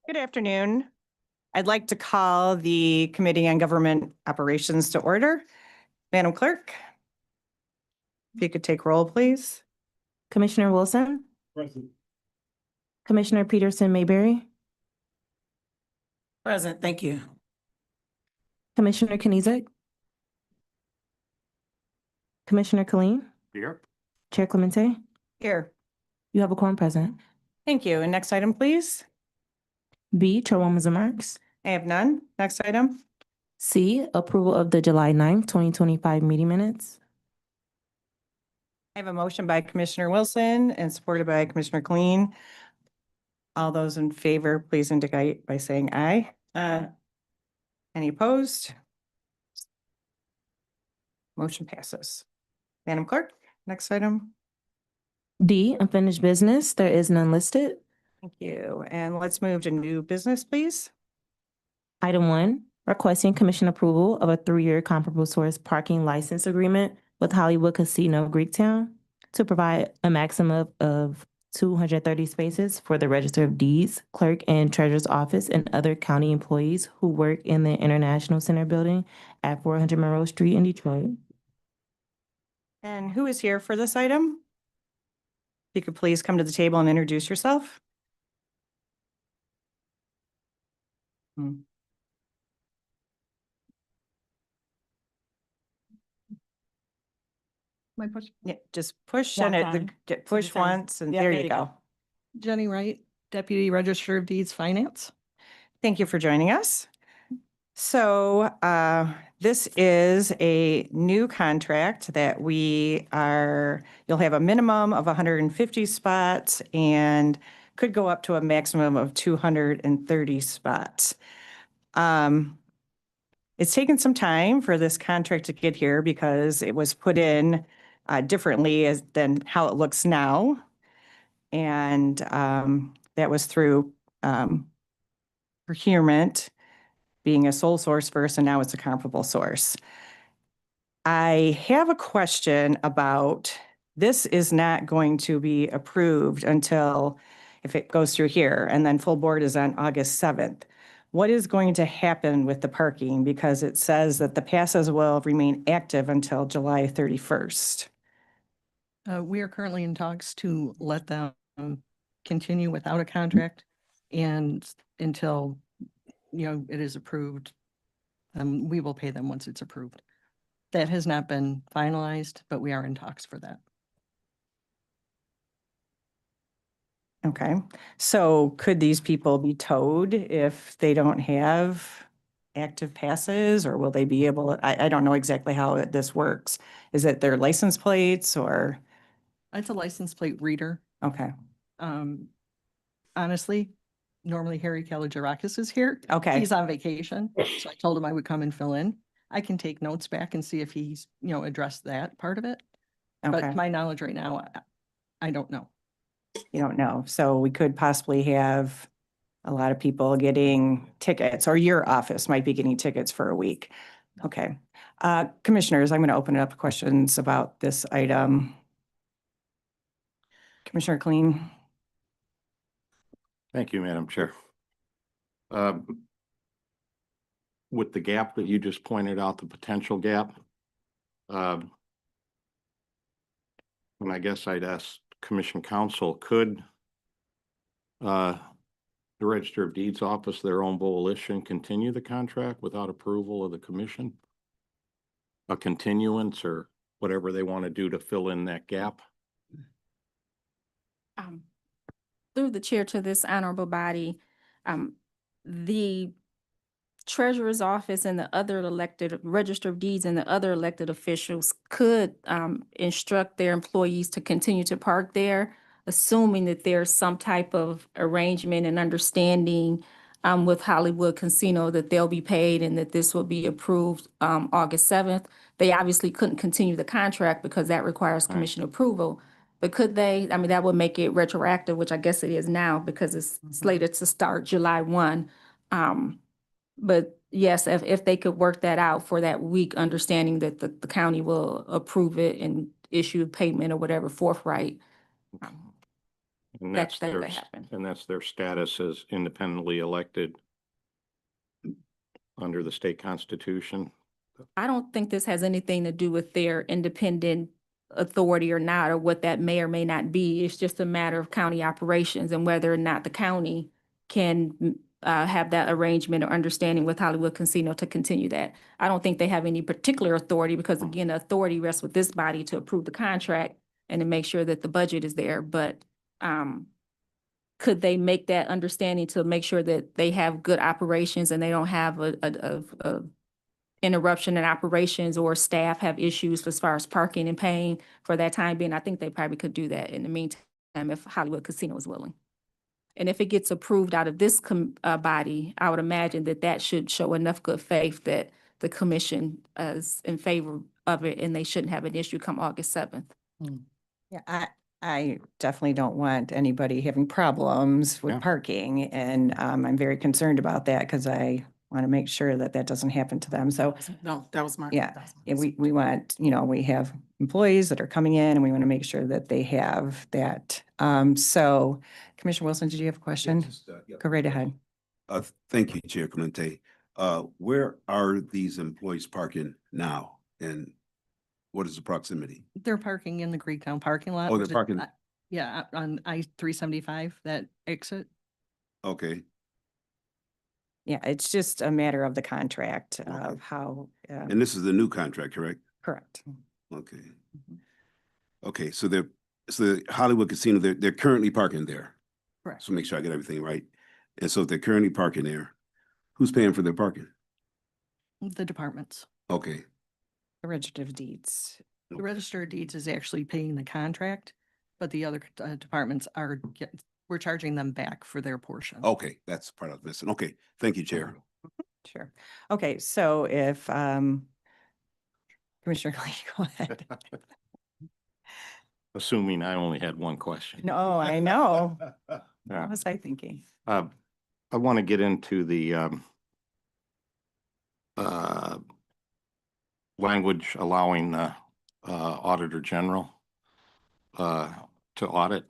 Good afternoon. I'd like to call the Committee on Government Operations to order. Madam Clerk, if you could take roll, please. Commissioner Wilson, Present. Commissioner Peterson Mayberry, Present, thank you. Commissioner Knizek, Commissioner Colleen, Here. Chair Clemente. Here. You have a quorum present. Thank you. And next item, please. B, Chairwoman's remarks. I have none. Next item. C, approval of the July 9th, 2025 meeting minutes. I have a motion by Commissioner Wilson and supported by Commissioner Clean. All those in favor, please indicate by saying aye. Any opposed? Motion passes. Madam Clerk, next item. D, unfinished business. There is none listed. Thank you. And let's move to new business, please. Item 1, requesting commission approval of a 3-year comparable source parking license agreement with Hollywood Casino Greektown to provide a maximum of 230 spaces for the Register of Deeds, Clerk and Treasurer's Office, and other county employees who work in the International Center building at 400 Monroe Street in Detroit. And who is here for this item? If you could please come to the table and introduce yourself. My push. Yeah, just push Walk and on. push the side. once and Yeah, there you go. Jenny Wright, Deputy Register of Deeds Finance. Thank you for joining us. So this is a new contract that you'll have a minimum of 150 spots and could go up to a maximum of 230 spots. It's taken some time for this contract to get here because it was put in differently than how it looks now. And that was through procurement being a sole source first, and now it's a comparable source. I have a question about, this is not going to be approved until if it goes through here, and then full board is on August 7th. What is going to happen with the parking? Because it says that the passes will remain active until July 31st. We are currently in talks to let them continue without a contract and until, it is approved. We will pay them once it's approved. That has not been finalized, but we are in talks for that. Okay, so could these people be towed if they don't have active passes, or will they be able, I don't know exactly how this works. Is it their license plates or? It's a license plate reader. Okay, Honestly, normally Harry Kalogerakis is here. okay, He's on vacation, so I told him I would come and fill in. I can take notes back and see if he's, addressed that part of it. okay. But to my knowledge right now, I don't know. You don't know. So we could possibly have a lot of people getting tickets, or your office might be getting tickets for a week. Okay. Commissioners, I'm going to open it up to questions about this item. Commissioner Clean. Thank you, Madam Chair. With the gap that you just pointed out, the potential gap, and I guess I'd ask Commission Counsel, could the Register of Deeds Office, their own volition, continue the contract without approval of the commission? A continuance or whatever they want to do to fill in that gap? Through the chair to this honorable body, the treasurer's office and the other elected register of deeds and the other elected officials could instruct their employees to continue to park there, assuming that there's some type of arrangement and understanding with Hollywood Casino that they'll be paid and that this will be approved August 7th. They obviously couldn't continue the contract because that requires commission approval. But could they, I mean, that would make it retroactive, which I guess it is now because it's slated to start July 1. But yes, if they could work that out for that week, understanding that the county will approve it and issue payment or whatever forthright. And that that's that their, could happen. and that's their status as independently elected under the state constitution. I don't think this has anything to do with their independent authority or not, or what that may or may not be. It's just a matter of county operations and whether or not the county can have that arrangement or understanding with Hollywood Casino to continue that. I don't think they have any particular authority because again, the authority rests with this body to approve the contract and to make sure that the budget is there, but could they make that understanding to make sure that they have good operations and they don't have a interruption in operations or staff have issues as far as parking and paying for that time being? I think they probably could do that in the meantime if Hollywood Casino is willing. And if it gets approved out of this body, I would imagine that that should show enough good faith that the commission is in favor of it and they shouldn't have an issue come August 7th. Yeah, I definitely don't want anybody having problems with Yeah. parking. And I'm very concerned about that because I want to make sure that that doesn't happen to them. So No, that was my. Yeah, that was my yeah, we question. want, we have employees that are coming in and we want to make sure that they have that. So Commissioner Wilson, did you have a question? Go right ahead. Thank you, Chair Clemente. Where are these employees parking now? And what is the proximity? They're parking in the Greektown parking lot. Oh, they're which is- parking- Yeah, on I-375, that exit. Okay, Yeah, it's just a matter of the contract Okay. of how, and this is the new contract, correct? correct. Okay. Mhm. Okay, so the Hollywood Casino, they're currently parking there. Correct. So make sure I get everything right. And so if they're currently parking there, who's paying for their parking? The departments. Okay, The register of deeds. The Register of Deeds is actually paying the contract, but the other departments we're charging them back for their portion. okay, that's the part I was missing. Okay, thank you, Chair. Sure. Okay, so if Commissioner Lee, go ahead. Assuming I only had one question. No, I know. Yeah. What was I thinking? I want to get into the language allowing the Auditor General to audit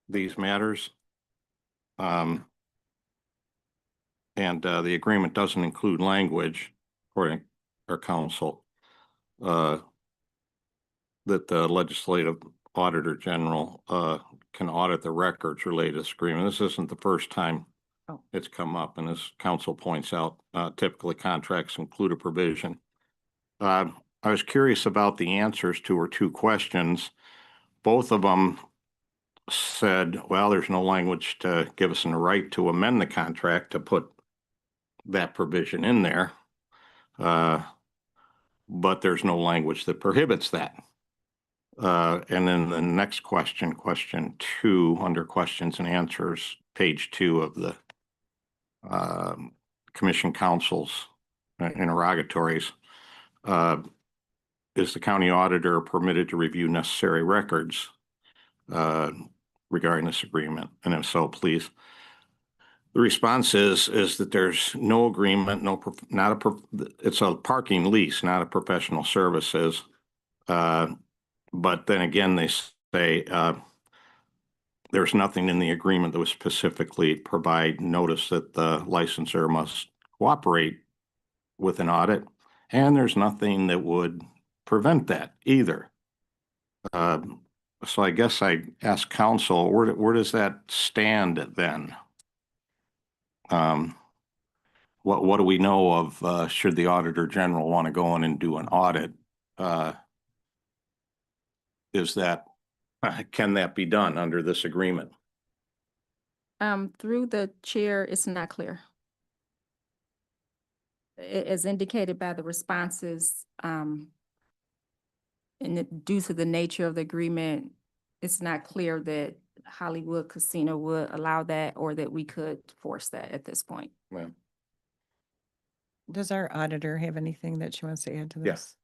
these matters. And the agreement doesn't include language, according to our counsel, that the legislative Auditor General can audit the records related to this agreement. This isn't the first time Oh. it's come up, and as counsel points out, typically contracts include a provision. I was curious about the answers to her two questions. Both of them said, well, there's no language to give us a right to amend the contract to put that provision in there. But there's no language that prohibits that. And then the next question, question 2, under questions and answers, page 2 of the Commission Counsel's interrogatories, is the county auditor permitted to review necessary records regarding this agreement? And if so, please. The response is that there's no agreement, it's a parking lease, not a professional services. But then again, they say there's nothing in the agreement that would specifically provide notice that the licensor must cooperate with an audit. And there's nothing that would prevent that either. So I guess I ask counsel, where does that stand then? What do we know of, should the Auditor General want to go in and do an audit? Can that be done under this agreement? Through the chair, it's not clear. As indicated by the responses, and due to the nature of the agreement, it's not clear that Hollywood Casino would allow that or that we could force that at this point. Well, Does our auditor have anything that she wants to add to this? Yes.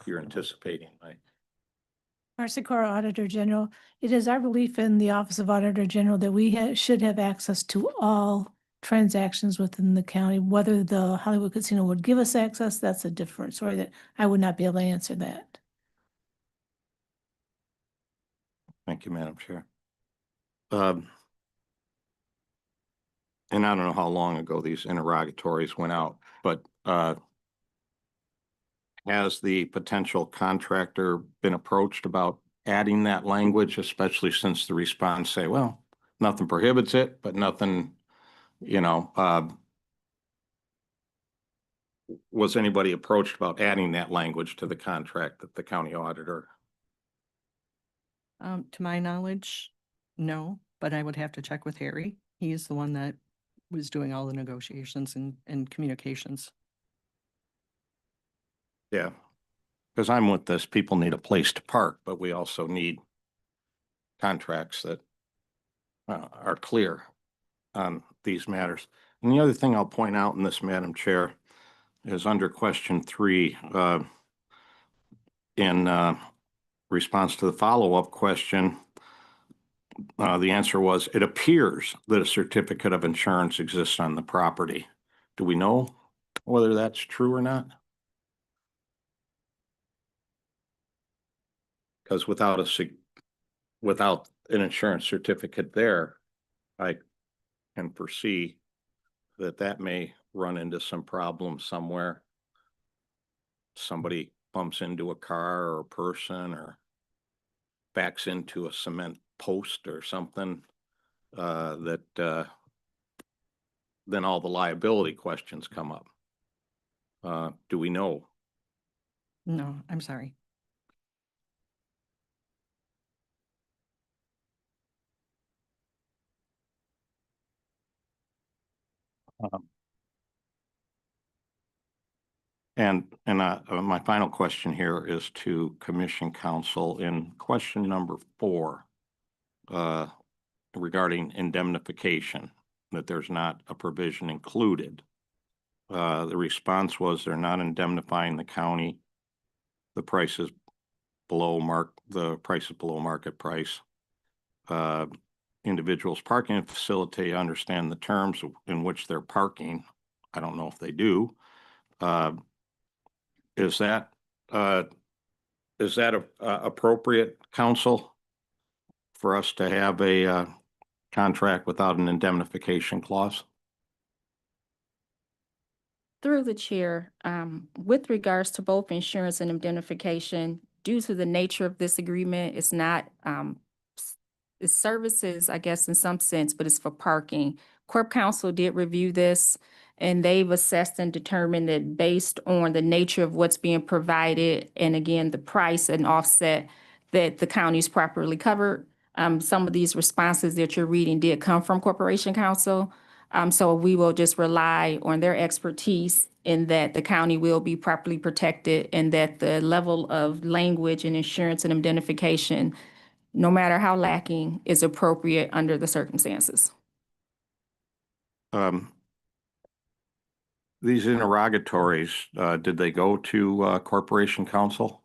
You're anticipating, right? Marcy Cora, Auditor General. It is our belief in the Office of Auditor General that we should have access to all transactions within the county. Whether the Hollywood Casino would give us access, that's a different story that I would not be able to answer that. Thank you, Madam Chair. and I don't know how long ago these interrogatories went out, but has the potential contractor been approached about adding that language, especially since the response say, well, nothing prohibits it, but nothing, was anybody approached about adding that language to the contract that the county auditor? To my knowledge, no, but I would have to check with Harry. He's the one that was doing all the negotiations and communications. Yeah, because I'm with this, people need a place to park, but we also need contracts that are clear on these matters. And the other thing I'll point out in this, Madam Chair, is under question 3, in response to the follow-up question, the answer was, it appears that a certificate of insurance exists on the property. Do we know whether that's true or not? Because without an insurance certificate there, I can foresee that may run into some problems somewhere. Somebody bumps into a car or a person or backs into a cement post or something, that then all the liability questions come up. Do we know? No, I'm sorry. And my final question here is to Commission Counsel in question number 4, regarding indemnification, that there's not a provision included. The response was they're not indemnifying the county. The price is below market price. Individuals parking in a facility understand the terms in which they're parking. I don't know if they do. Is that appropriate, counsel, for us to have a contract without an indemnification clause? Through the chair, with regards to both insurance and indemnification, due to the nature of this agreement, it's not, it's services, I guess, in some sense, but it's for parking. Corp Counsel did review this, and they've assessed and determined that based on the nature of what's being provided, and again, the price and offset, that the county's properly covered. Some of these responses that you're reading did come from Corporation Counsel. So we will just rely on their expertise in that the county will be properly protected and that the level of language and insurance and indemnification, no matter how lacking, is appropriate under the circumstances. These interrogatories, did they go to Corporation Counsel?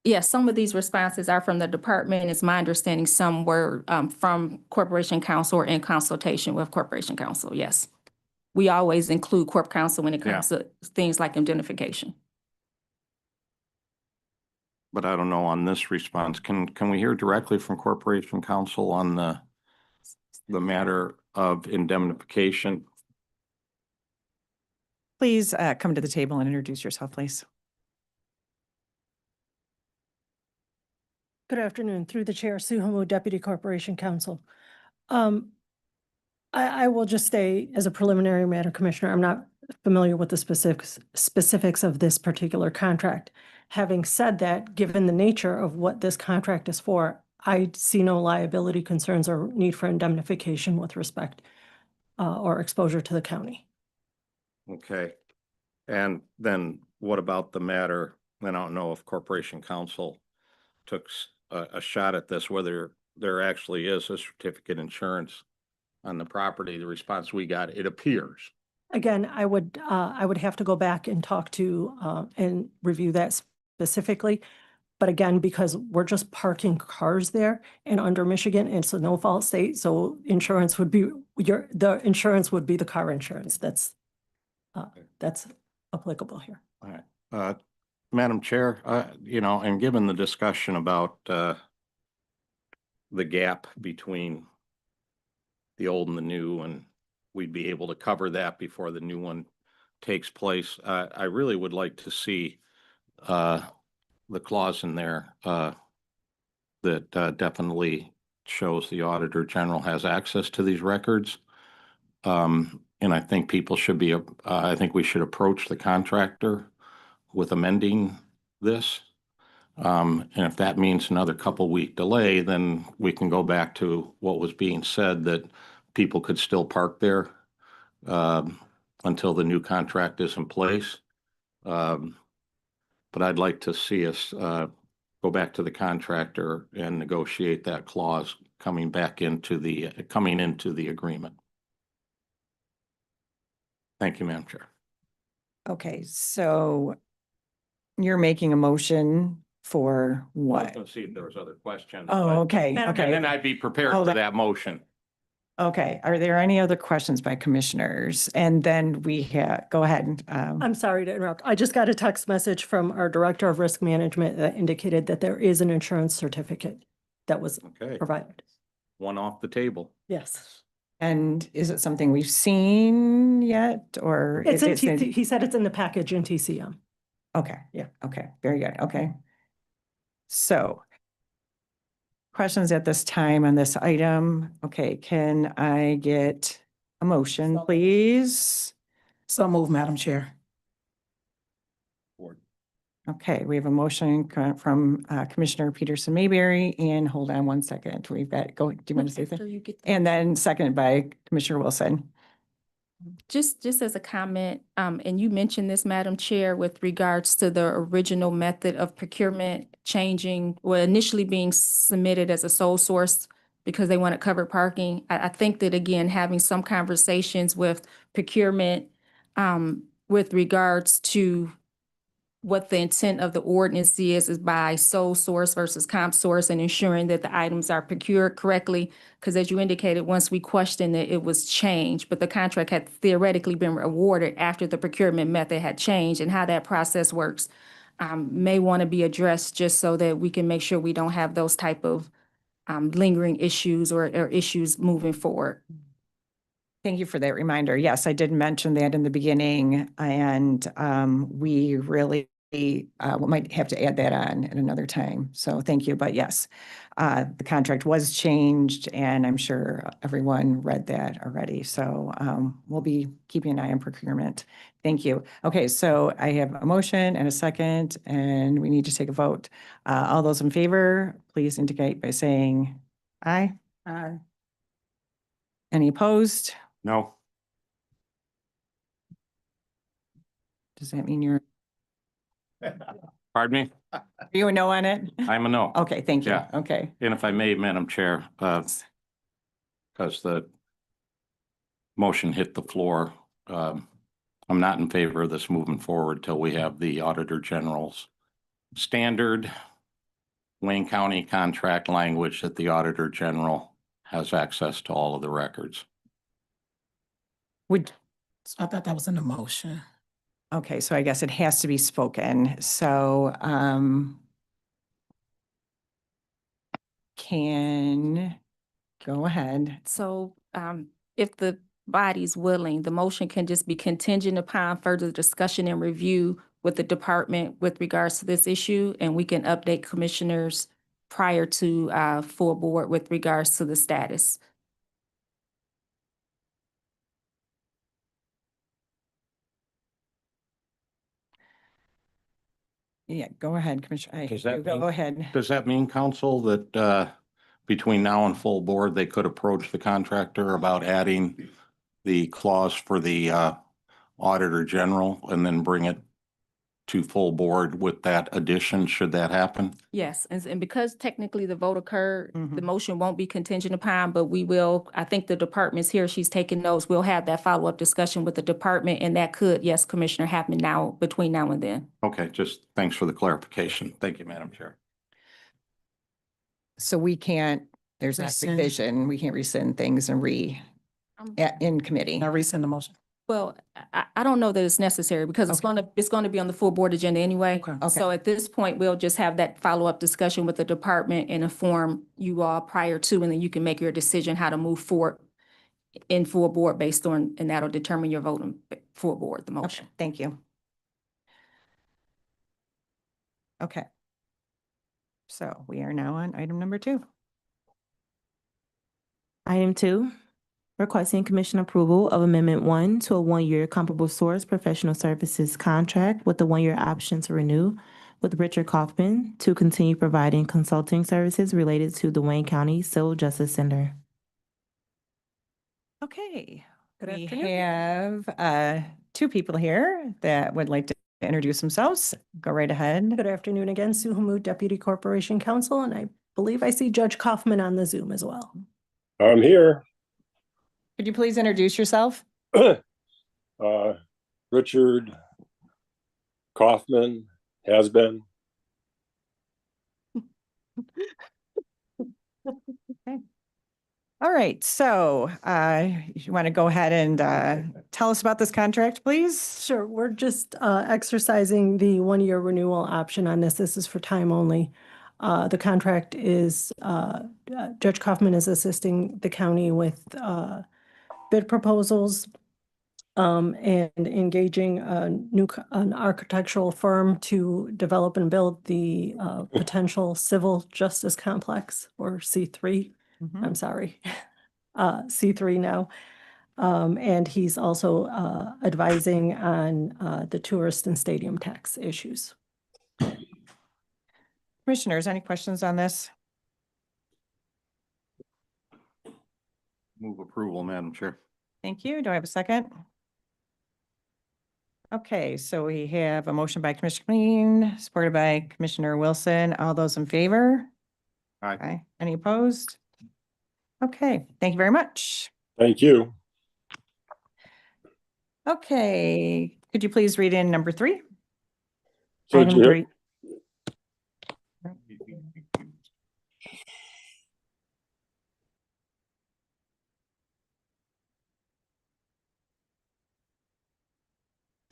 Yes, some of these responses are from the department. It's my understanding some were from Corporation Counsel or in consultation with Corporation Counsel, yes. We always include Corp Counsel when it comes to things like indemnification. But I don't know on this response. Can we hear directly from Corporation Counsel on the matter of indemnification? Please come to the table and introduce yourself, please. Good afternoon. Through the chair, Sue Homo, Deputy Corporation Counsel. I will just say, as a preliminary matter, Commissioner, I'm not familiar with the specifics of this particular contract. Having said that, given the nature of what this contract is for, I see no liability concerns or need for indemnification with respect or exposure to the county. Okay. And then what about the matter? I don't know if Corporation Counsel took a shot at this, whether there actually is a certificate insurance on the property. The response we got, it appears. Again, I would have to go back and talk to and review that specifically. But again, because we're just parking cars there and under Michigan, and it's a no-fault state, so insurance would be the insurance would be the car insurance. That's applicable here. All right. Madam Chair, and given the discussion about the gap between the old and the new, and we'd be able to cover that before the new one takes place. I really would like to see the clause in there that definitely shows the Auditor General has access to these records. And I think people should be, I think we should approach the contractor with amending this. And if that means another couple week delay, then we can go back to what was being said, that people could still park there until the new contract is in place. But I'd like to see us go back to the contractor and negotiate that clause coming into the agreement. Thank you, Madam Chair. Okay, so you're making a motion for I was what? gonna see if there was other questions. Oh, but- okay, Madam- And then okay, I'd be prepared Hold for on. that motion. okay. Are there any other questions by commissioners? And then we have, go ahead. I'm sorry to interrupt. I just got a text message from our Director of Risk Management that indicated that there is an insurance certificate that was Okay, provided. one off the table. Yes. And is it something we've seen yet, or? It's in, in- he said it's in the package in TCM. Okay, yeah, okay, very good, okay. So questions at this time on this item? Okay, can I get a motion, please? So move, Madam Chair. Okay, we have a motion from Commissioner Peterson Mayberry, and hold on one second, we've got, do you want to say After that? you get the- And then seconded by Commissioner Wilson. Just as a comment, and you mentioned this, Madam Chair, with regards to the original method of procurement changing, well, initially being submitted as a sole source because they wanted covered parking. I think that, again, having some conversations with procurement with regards to what the intent of the ordinance is by sole source versus comp source, and ensuring that the items are procured correctly. Because as you indicated, once we questioned it, it was changed, but the contract had theoretically been awarded after the procurement method had changed, and how that process works may want to be addressed, just so that we can make sure we don't have those type of lingering issues or issues moving forward. Thank you for that reminder. Yes, I did mention that in the beginning, and we really might have to add that on at another time. So thank you. But yes, the contract was changed, and I'm sure everyone read that already. So we'll be keeping an eye on procurement. Thank you. Okay, so I have a motion and a second, and we need to take a vote. All those in favor, please indicate by saying aye. Aye. Any opposed? No? Does that mean you're, Pardon me? are you a no on it? I'm a no. Okay, thank you. Yeah. Okay. And if I may, Madam Chair, because the motion hit the floor, I'm not in favor of this moving forward till we have the Auditor General's standard Wayne County contract language that the Auditor General has access to all of the records. Would, So I thought that was in the motion. okay, so I guess it has to be spoken. So, can go ahead. So if the body's willing, the motion can just be contingent upon further discussion and review with the department with regards to this issue, and we can update commissioners prior to full board with regards to the status. Yeah, go ahead, Commissioner. Does that Go mean- ahead. Does that mean, council, that between now and full board, they could approach the contractor about adding the clause for the Auditor General and then bring it to full board with that addition, should that happen? Yes, and because technically the vote occurred, the Mhm. motion won't be contingent upon, but we will, I think the department's here, she's taking notes. We'll have that follow-up discussion with the department, and that could, yes, Commissioner, happen now, between now and then. Okay, just thanks for the clarification. Thank you, Madam Chair. So we can't, there's not Rescind. revision, we can't rescind things and in committee. Now rescind the motion. Well, I don't know that it's necessary because it's going to be on the full board agenda anyway. Okay. So at this point, we'll just have that follow-up discussion with the department and inform you all prior to, and then you can make your decision how to move forward in full board based on, and that'll determine your vote on full board, the Okay, motion. thank you. Okay. So we are now on item number 2. Item 2, requesting commission approval of Amendment 1 to a 1-year comparable source professional services contract with a 1-year option to renew with Richard Kaufman to continue providing consulting services related to the Wayne County Civil Justice Center. Okay. Good We afternoon. have 2 people here that would like to introduce themselves. Go right ahead. Good afternoon again, Sue Hamud, Deputy Corporation Counsel, and I believe I see Judge Kaufman on the Zoom as well. I'm here. Could you please introduce yourself? Richard Kaufman has been. Okay. All right. So you want to go ahead and tell us about this contract, please? Sure, we're just exercising the 1-year renewal option on this. This is for time only. The contract is, Judge Kaufman is assisting the county with bid proposals and engaging an architectural firm to develop and build the potential civil justice complex, or C3. I'm sorry, C3 now. And he's also advising on the tourist and stadium tax issues. Commissioners, any questions on this? Move approval, Madam Chair. Thank you. Do I have a second? Okay, so we have a motion by Commissioner Clean, supported by Commissioner Wilson. All those in favor? Aye. Any opposed? Okay, thank you very much. Thank you. Okay, could you please read in number 3? So Item 3.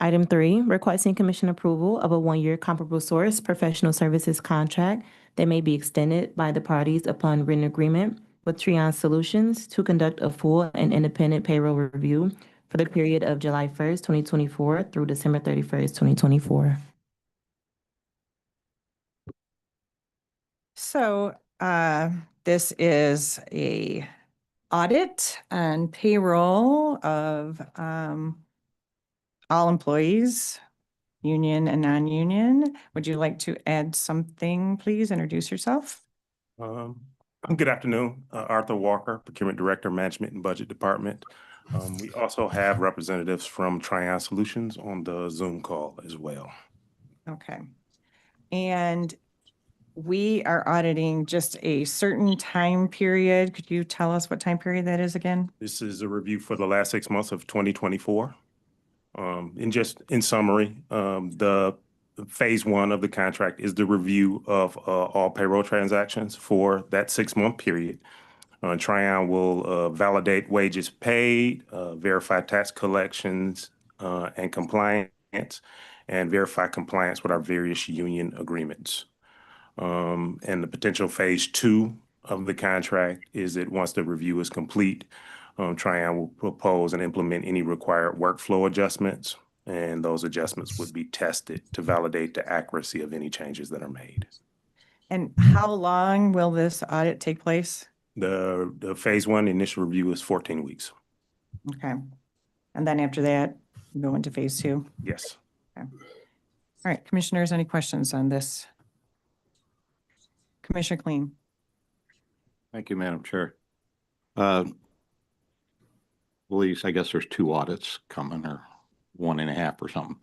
Item 3, requesting commission approval of a 1-year comparable source professional services contract that may be extended by the parties upon written agreement with Trion Solutions to conduct a full and independent payroll review for the period of July 1st, 2024 through December 31st, 2024. So this is a audit and payroll of all employees, union and non-union. Would you like to add something, please? Introduce yourself. Good afternoon, Arthur Walker, Procurement Director, Management and Budget Department. We also have representatives from Trion Solutions on the Zoom call as well. Okay. And we are auditing just a certain time period. Could you tell us what time period that is again? This is a review for the last 6 months of 2024. And just in summary, the phase 1 of the contract is the review of all payroll transactions for that 6-month period. Trion will validate wages paid, verify tax collections and compliance, and verify compliance with our various union agreements. And the potential phase 2 of the contract is that once the review is complete, Trion will propose and implement any required workflow adjustments, and those adjustments would be tested to validate the accuracy of any changes that are made. And how long will this audit take place? The phase 1 initial review is 14 weeks. Okay. And then after that, you go into phase 2? Yes. Okay. All right, commissioners, any questions on this? Commissioner Clean. Thank you, Madam Chair. Police, I guess there's 2 audits coming, or 1.5 or something,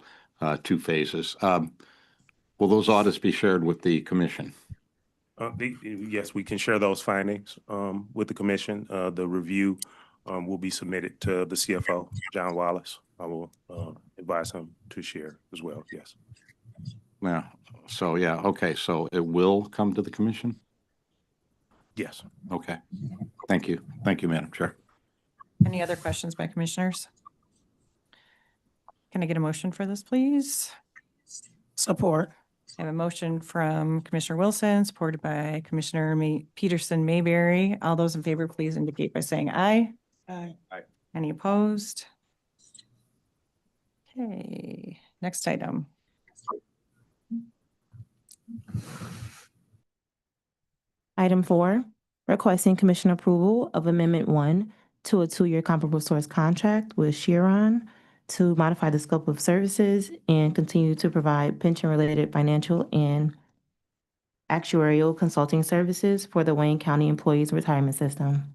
2 phases. Will those audits be shared with the commission? Yes, we can share those findings with the commission. The review will be submitted to the CFO, John Wallace. I will advise him to share as well, yes. Yeah, so yeah, okay, so it will come to the commission? Yes. Okay, thank you. Thank you, Madam Chair. Any other questions by commissioners? Can I get a motion for this, please? Support. I have a motion from Commissioner Wilson, supported by Commissioner Peterson Mayberry. All those in favor, please indicate by saying aye. Aye. Any opposed? Okay, next item. Item 4, requesting commission approval of Amendment 1 to a 2-year comparable source contract with Chiron to modify the scope of services and continue to provide pension-related financial and actuarial consulting services for the Wayne County Employees Retirement System.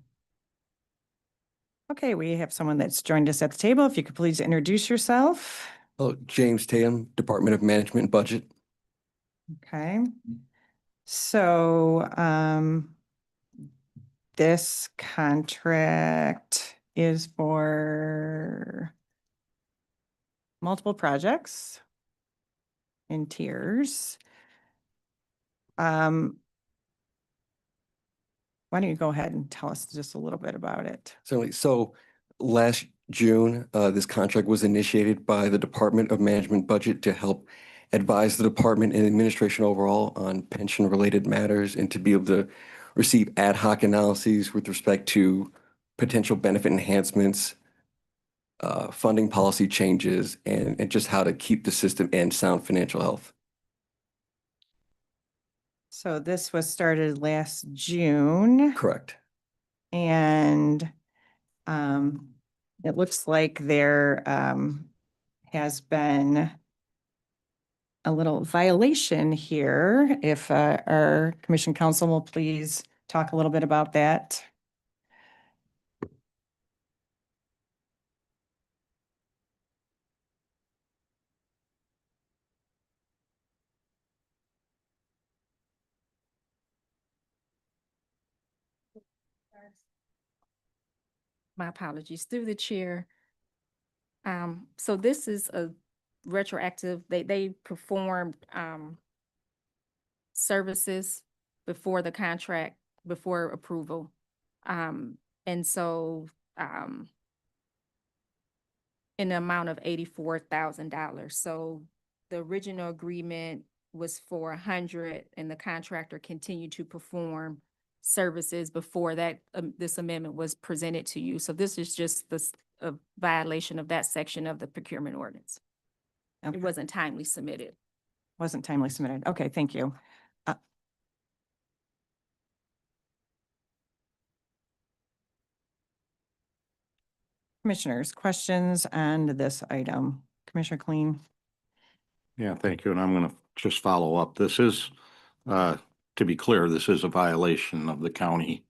Okay, we have someone that's joined us at the table. If you could please introduce yourself. Oh, James Tatum, Department of Management and Budget. Okay. So, this contract is for multiple projects in tiers. Why don't you go ahead and tell us just a little bit about it? Certainly. So last June, this contract was initiated by the Department of Management Budget to help advise the department and administration overall on pension-related matters and to be able to receive ad hoc analyses with respect to potential benefit enhancements, funding policy changes, and just how to keep the system in sound financial health. So this was started last June. Correct. And it looks like there has been a little violation here. If our commission counsel will please talk a little bit about that. My apologies, through the chair. So this is a retroactive, they performed, services before the contract, before approval. And so, in the amount of $84,000. So the original agreement was for 100 and the contractor continued to perform services before that, this amendment was presented to you. So this is just a violation of that section of the procurement ordinance. Okay. It wasn't timely submitted. Wasn't timely submitted. Okay, thank you. Commissioners, questions on this item? Commissioner Clean? Yeah, thank you. And I'm going to just follow up. This is, to be clear, this is a violation of the county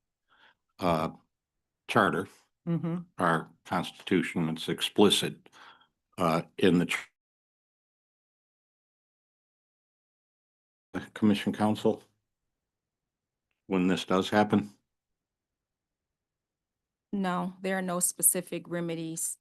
charter, Mm-hmm. our constitution. It's explicit in the commission council when this does happen. No, there are no specific remedies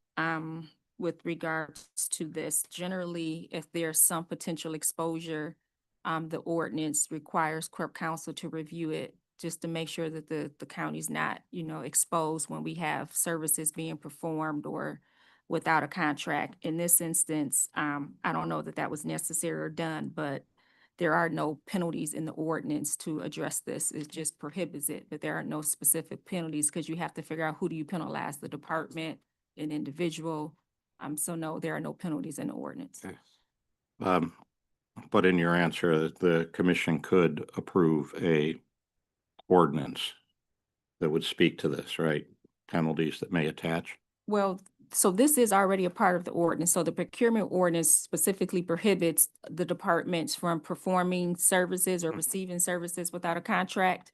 with regards to this. Generally, if there's some potential exposure, the ordinance requires Corp Counsel to review it just to make sure that the county's not, exposed when we have services being performed or without a contract. In this instance, I don't know that was necessary or done, but there are no penalties in the ordinance to address this. It just prohibits it, but there are no specific penalties because you have to figure out who do you penalize, the department, an individual. So no, there are no penalties in the ordinance. But in your answer, the commission could approve a ordinance that would speak to this, right? Penalties that may attach. Well, so this is already a part of the ordinance. So the procurement ordinance specifically prohibits the departments from performing services or receiving services without a contract.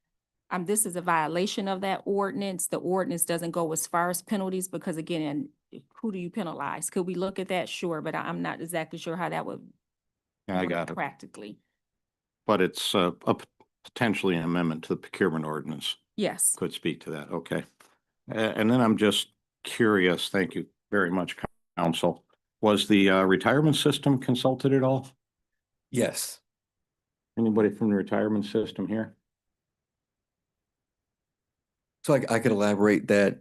This is a violation of that ordinance. The ordinance doesn't go as far as penalties because again, who do you penalize? Could we look at that? Sure, but I'm not exactly sure how that would Yeah, I work got it. practically. But it's potentially an amendment to the procurement ordinance. Yes. Could speak to that. Okay. And then I'm just curious, thank you very much, counsel. Was the retirement system consulted at all? Yes. Anybody from the retirement system here? So I could elaborate that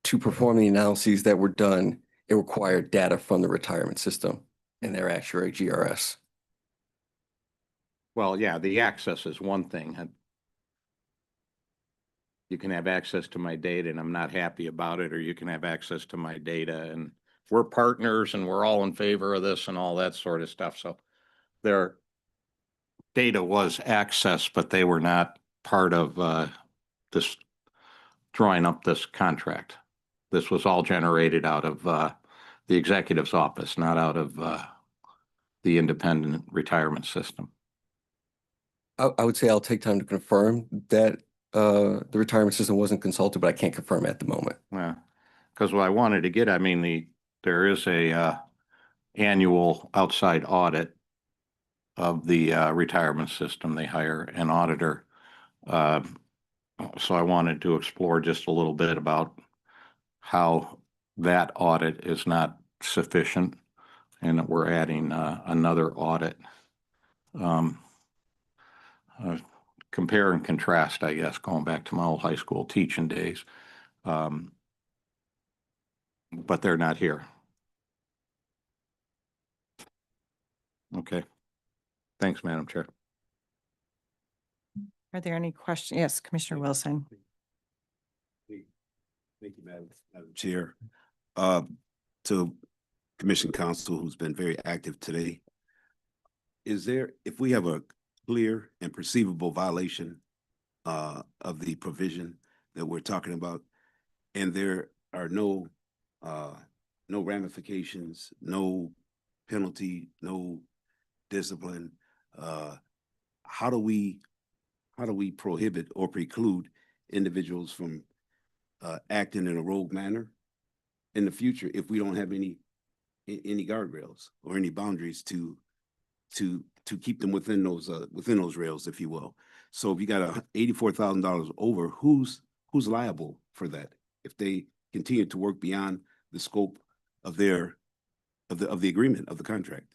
to perform the analyses that were done, it required data from the retirement system and their actuary GRS. Well, yeah, the access is one thing. You can have access to my data and I'm not happy about it, or you can have access to my data and we're partners and we're all in favor of this and all that sort of stuff. So their data was accessed, but they were not part of this drawing up this contract. This was all generated out of the executive's office, not out of the independent retirement system. I would say I'll take time to confirm that the retirement system wasn't consulted, but I can't confirm at the moment. Yeah, because what I wanted to get, I mean, there is a annual outside audit of the retirement system. They hire an auditor. So I wanted to explore just a little bit about how that audit is not sufficient and that we're adding another audit. Compare and contrast, I guess, going back to my old high school teaching days. But they're not here. Okay. Thanks, Madam Chair. Are there any questions? Yes, Commissioner Wilson. Thank you, Madam Chair. To Commission Counsel, who's been very active today, is there, if we have a clear and perceivable violation of the provision that we're talking about, and there are no ramifications, no penalty, no discipline, how do we prohibit or preclude individuals from acting in a rogue manner in the future if we don't have any guardrails or any boundaries to keep them within those rails, if you will? So if you got $84,000 over, who's liable for that if they continue to work beyond the scope of the agreement of the contract?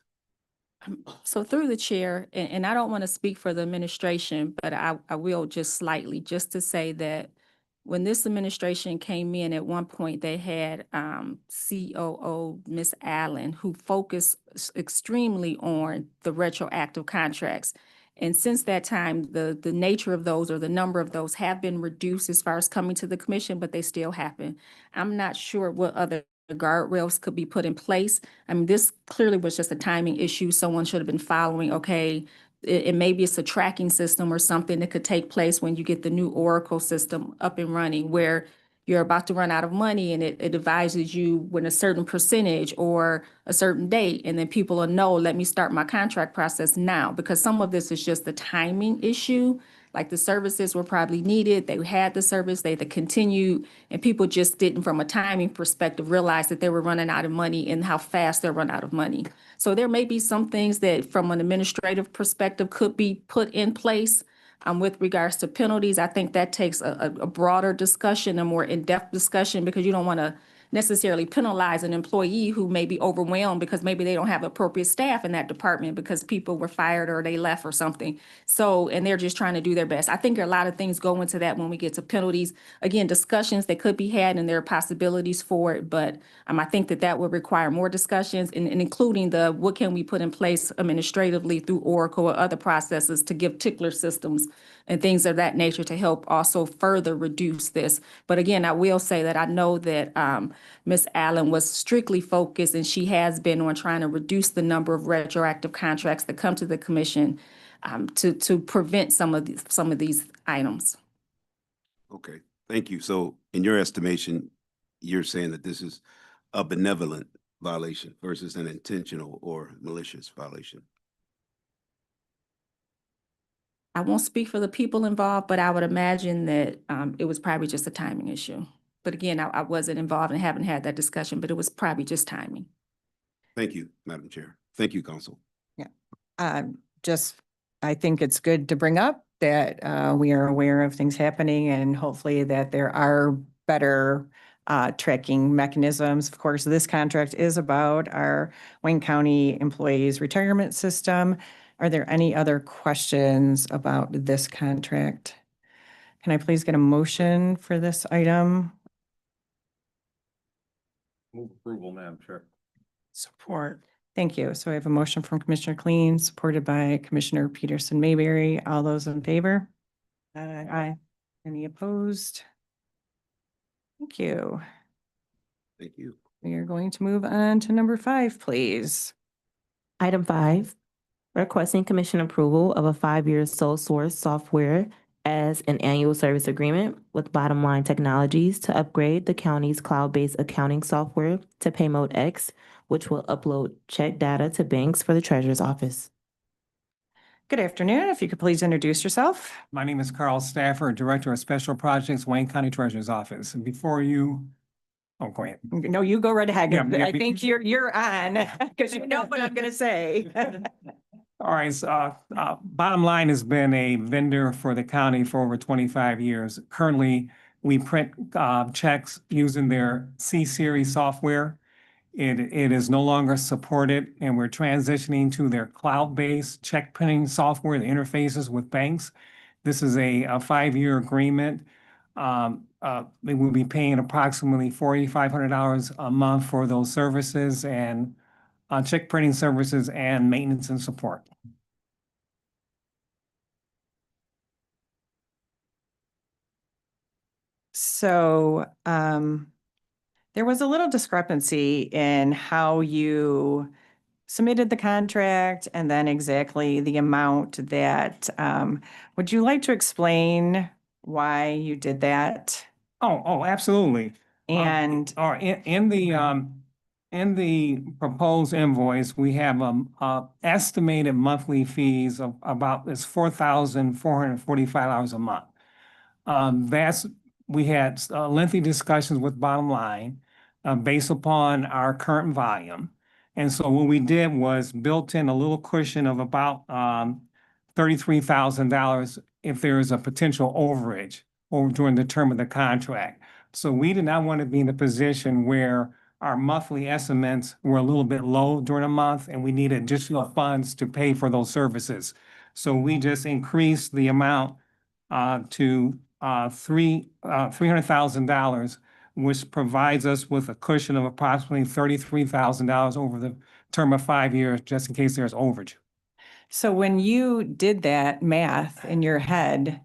So through the chair, and I don't want to speak for the administration, but I will just slightly, just to say that when this administration came in, at one point they had COO Ms. Allen, who focused extremely on the retroactive contracts. And since that time, the nature of those or the number of those have been reduced as far as coming to the commission, but they still happen. I'm not sure what other guardrails could be put in place. I mean, this clearly was just a timing issue. Someone should have been following, okay, and maybe it's a tracking system or something that could take place when you get the new Oracle system up and running, where you're about to run out of money and it advises you when a certain percentage or a certain date, and then people will know, let me start my contract process now, because some of this is just the timing issue. Like the services were probably needed, they had the service, they continued, and people just didn't, from a timing perspective, realize that they were running out of money and how fast they'll run out of money. So there may be some things that from an administrative perspective could be put in place. With regards to penalties, I think that takes a broader discussion, a more in-depth discussion, because you don't want to necessarily penalize an employee who may be overwhelmed because maybe they don't have appropriate staff in that department because people were fired or they left or something. So, and they're just trying to do their best. I think a lot of things go into that when we get to penalties. Again, discussions that could be had and there are possibilities for it, but I think that would require more discussions, and including what can we put in place administratively through Oracle or other processes to give tickler systems and things of that nature to help also further reduce this. But again, I will say that I know that Ms. Allen was strictly focused, and she has been on trying to reduce the number of retroactive contracts that come to the commission to prevent some of these items. Okay, thank you. So in your estimation, you're saying that this is a benevolent violation versus an intentional or malicious violation? I won't speak for the people involved, but I would imagine that it was probably just a timing issue. But again, I wasn't involved and haven't had that discussion, but it was probably just timing. Thank you, Madam Chair. Thank you, Counsel. Yeah. I think it's good to bring up that we are aware of things happening, and hopefully that there are better tracking mechanisms. Of course, this contract is about our Wayne County employees' retirement system. Are there any other questions about this contract? Can I please get a motion for this item? Move approval, Madam Chair. Support. Thank you. So I have a motion from Commissioner Cleen, supported by Commissioner Peterson Mayberry. All those in favor? Aye. Any opposed? Thank you. Thank you. We are going to move on to number 5, please. Item 5, requesting commission approval of a 5-year sole source software as an annual service agreement with Bottom Line Technologies to upgrade the county's cloud-based accounting software to Paymode X, which will upload check data to banks for the treasurer's office. Good afternoon. If you could please introduce yourself. My name is Carl Stafford, Director of Special Projects, Wayne County Treasurer's Office. And before you, oh, go ahead. No, you go right ahead. Yeah, I think you're on because you know what I'm going to say. All right, so, Bottom Line has been a vendor for the county for over 25 years. Currently, we print checks using their C-Series software. It is no longer supported, and we're transitioning to their cloud-based check printing software that interfaces with banks. This is a 5-year agreement. They will be paying approximately $4,500 a month for those services and check printing services and maintenance and support. So, there was a little discrepancy in how you submitted the contract and then exactly the amount that, would you like to explain why you did that? Oh, absolutely. And Or in the proposed invoice, we have estimated monthly fees of about $4,445 a month. We had lengthy discussions with Bottom Line based upon our current volume. And so what we did was built in a little cushion of about $33,000 if there is a potential overage or during the term of the contract. So we did not want to be in a position where our monthly estimates were a little bit low during a month and we needed additional funds to pay for those services. So we just increased the amount to $300,000, which provides us with a cushion of approximately $33,000 over the term of 5 years, just in case there's overage. so when you did that math in your head,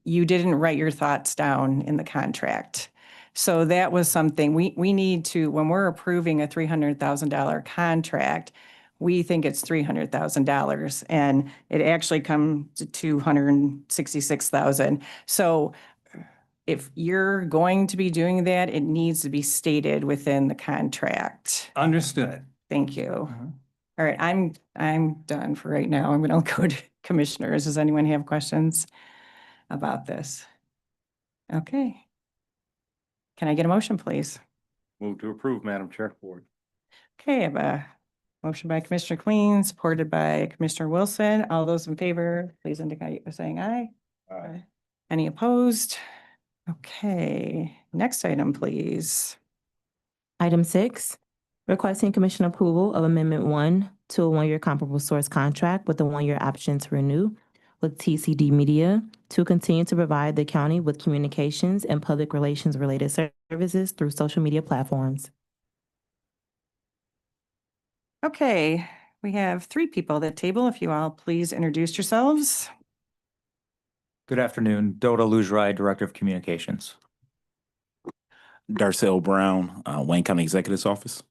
you didn't write your thoughts down in the contract. So that was something we need to, when we're approving a $300,000 contract, we think it's $300,000 and it actually comes to $266,000. So if you're going to be doing that, it needs to be stated within the contract. Understood. Thank you. All right, I'm done for right now. I'm going to go to commissioners. Does anyone have questions about this? Okay. Can I get a motion, please? Move to approve, Madam Chair. Okay, I have a motion by Commissioner Cleen, supported by Commissioner Wilson. All those in favor, please indicate by saying aye. Aye. Any opposed? Okay, next item, please. Item 6, requesting commission approval of Amendment 1 to a 1-year comparable source contract with a 1-year option to renew with TCD Media to continue to provide the county with communications and public relations related services through social media platforms. Okay, we have 3 people at the table. If you all please introduce yourselves. Good afternoon, Doda Lujrai, Director of Communications. Darcel Brown, Wayne County Executive's Office.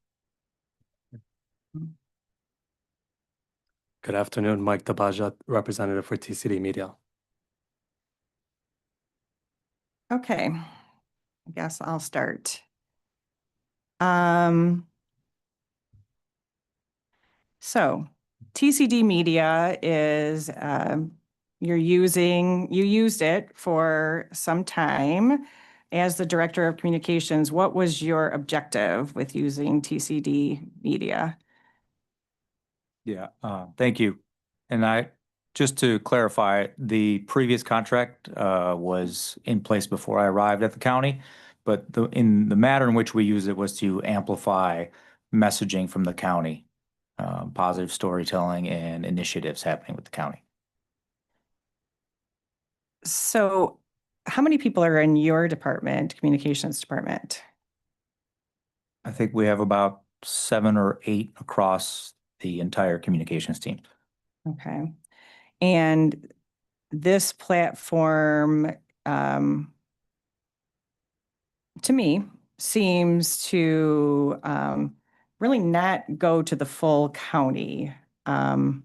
Good afternoon, Mike Tabaja, representative for TCD Media. Okay, I guess I'll start. So TCD Media is, you used it for some time. As the Director of Communications, what was your objective with using TCD Media? Yeah, thank you. And just to clarify, the previous contract was in place before I arrived at the county, but in the matter in which we used it was to amplify messaging from the county, positive storytelling and initiatives happening with the county. So how many people are in your department, communications department? I think we have about 7 or 8 across the entire communications team. Okay. And this platform, to me, seems to really not go to the full county. When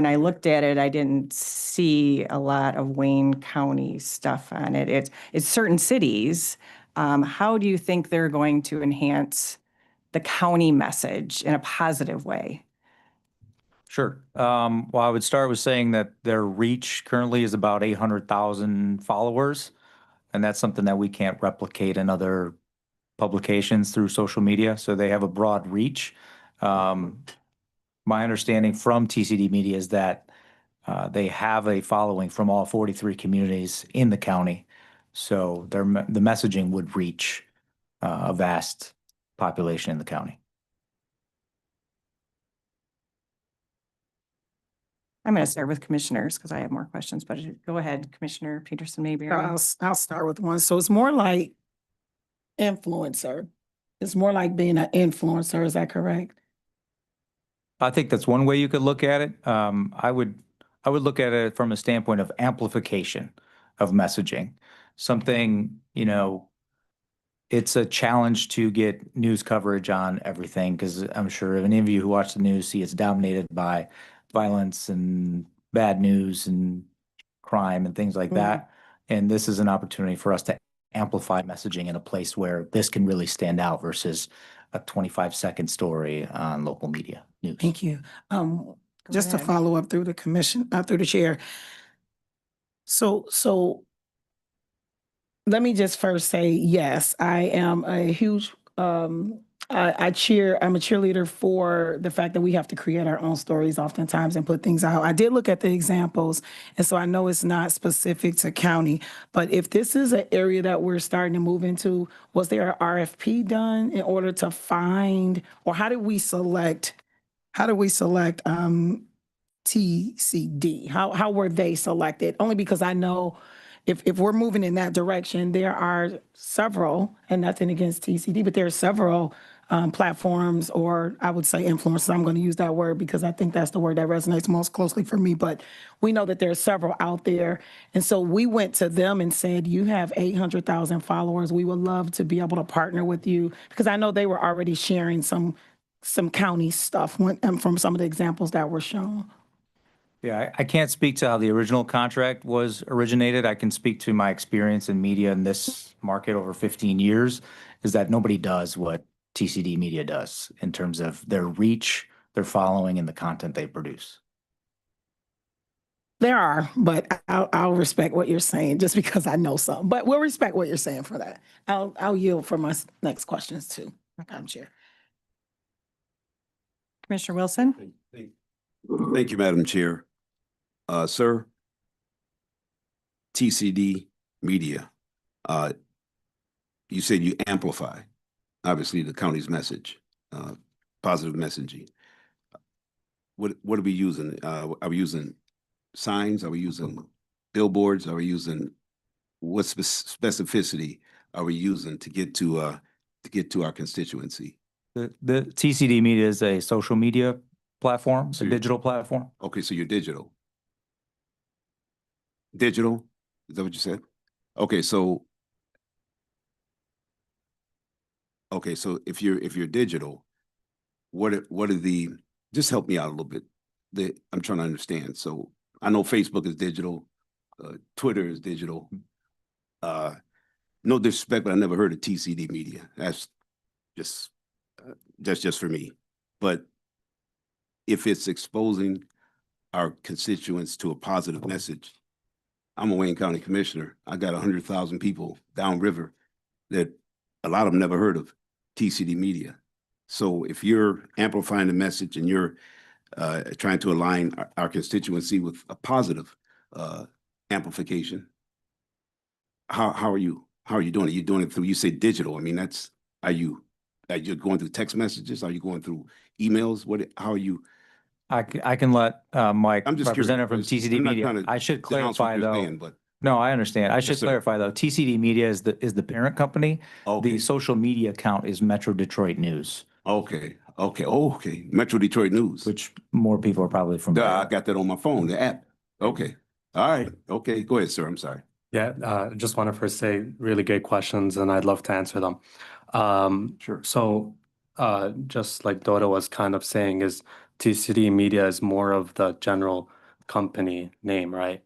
I looked at it, I didn't see a lot of Wayne County stuff on it. It's certain cities. How do you think they're going to enhance the county message in a positive way? Sure. Well, I would start with saying that their reach currently is about 800,000 followers, and that's something that we can't replicate in other publications through social media. So they have a broad reach. My understanding from TCD Media is that they have a following from all 43 communities in the county. So the messaging would reach a vast population in the county. I'm going to start with commissioners because I have more questions, but go ahead, Commissioner Peterson, maybe. I'll start with one. So it's more like influencer. It's more like being an influencer. Is that correct? I think that's one way you could look at it. I would look at it from a standpoint of amplification of messaging. Something, it's a challenge to get news coverage on everything because I'm sure any of you who watch the news see it's dominated by violence and bad news and crime and things like that. And this is an opportunity for us to amplify messaging in a place where this can really stand out versus a 25-second story on local media news. Thank you. Just to ahead. follow up through the commission, through the chair. So let me just first say, yes, I am a huge, I'm a cheerleader for the fact that we have to create our own stories oftentimes and put things out. I did look at the examples, and so I know it's not specific to county, but if this is an area that we're starting to move into, was there an RFP done in order to find, or how did we select TCD? How were they selected? Only because I know if we're moving in that direction, there are several, and nothing against TCD, but there are several platforms, or I would say influencers. I'm going to use that word because I think that's the word that resonates most closely for me. But we know that there are several out there. And so we went to them and said, you have 800,000 followers. We would love to be able to partner with you, because I know they were already sharing some county stuff from some of the examples that were shown. Yeah, I can't speak to how the original contract was originated. I can speak to my experience in media in this market over 15 years, is that nobody does what TCD Media does in terms of their reach, their following, and the content they produce. There are, but I'll respect what you're saying just because I know some. But we'll respect what you're saying for that. I'll yield for my next questions too, Madam Chair. Commissioner Wilson? Thank you, Madam Chair. Sir, TCD Media, you said you amplify, obviously, the county's message, positive messaging. What are we using? Are we using signs? Are we using billboards? Are we using what specificity are we using to get to our constituency? The TCD Media is a social media platform, a digital platform. Okay, so you're digital. Digital? Is that what you said? Okay, so if you're digital, what are the, just help me out a little bit. I'm trying to understand. So I know Facebook is digital, Twitter is digital. No disrespect, but I never heard of TCD Media. That's just for me. But if it's exposing our constituents to a positive message, I'm a Wayne County Commissioner. I got 100,000 people downriver that a lot of them never heard of TCD Media. So if you're amplifying the message and you're trying to align our constituency with a positive amplification, how are you doing it? You're doing it through, you say digital. I mean, are you going through text messages? Are you going through emails? How are you? I can let Mike, I'm just representative from curious. TCD I'm not Media. trying to I should denounce what clarify you're though. saying, but No, I understand. I should sir. clarify though, TCD Media is the parent company. Okay. The social media account is Metro Detroit News, Okay, okay. Metro Detroit News. which more people are probably Duh, familiar I with. got that on my phone, the app. Okay, all right, okay, go ahead, sir, I'm sorry. Yeah, just want to first say really great questions and I'd love to answer them. Sure. So, just like Dodo was kind of saying, is TCD Media is more of the general company name, right?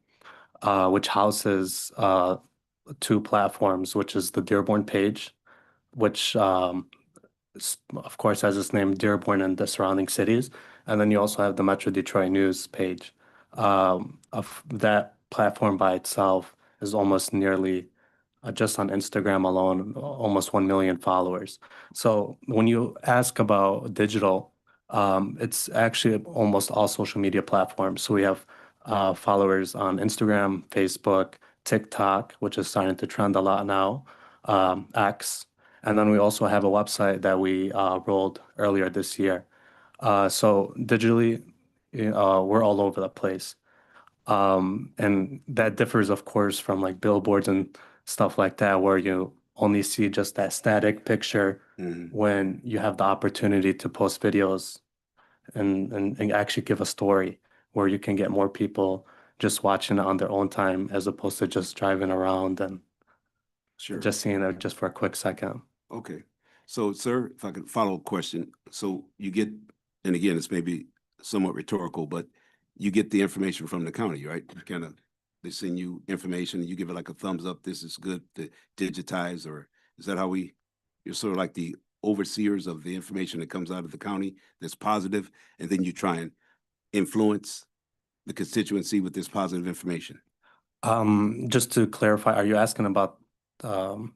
Which houses two platforms, which is the Dearborn page, which of course has its name Dearborn and the surrounding cities. And then you also have the Metro Detroit News page. Of that platform by itself is almost nearly just on Instagram alone, almost 1 million followers. So when you ask about digital, it's actually almost all social media platforms. So we have followers on Instagram, Facebook, TikTok, which is starting to trend a lot now, X. And then we also have a website that we rolled earlier this year. So digitally, we're all over the place. And that differs, of course, from like billboards and stuff like that, where you only see just that static picture when you have the opportunity to post videos and actually give a story where you can get more people just watching it on their own time as opposed to just driving around and Sure. just seeing it just for a quick second. Okay, so sir, if I could follow a question, so you get, and again, it's maybe somewhat rhetorical, but you get the information from the county, right? Kind of, they send you information, and you give it like a thumbs up, this is good to digitize, or is that how you're sort of like the overseers of the information that comes out of the county that's positive, and then you try and influence the constituency with this positive information? Just to clarify, are you asking about the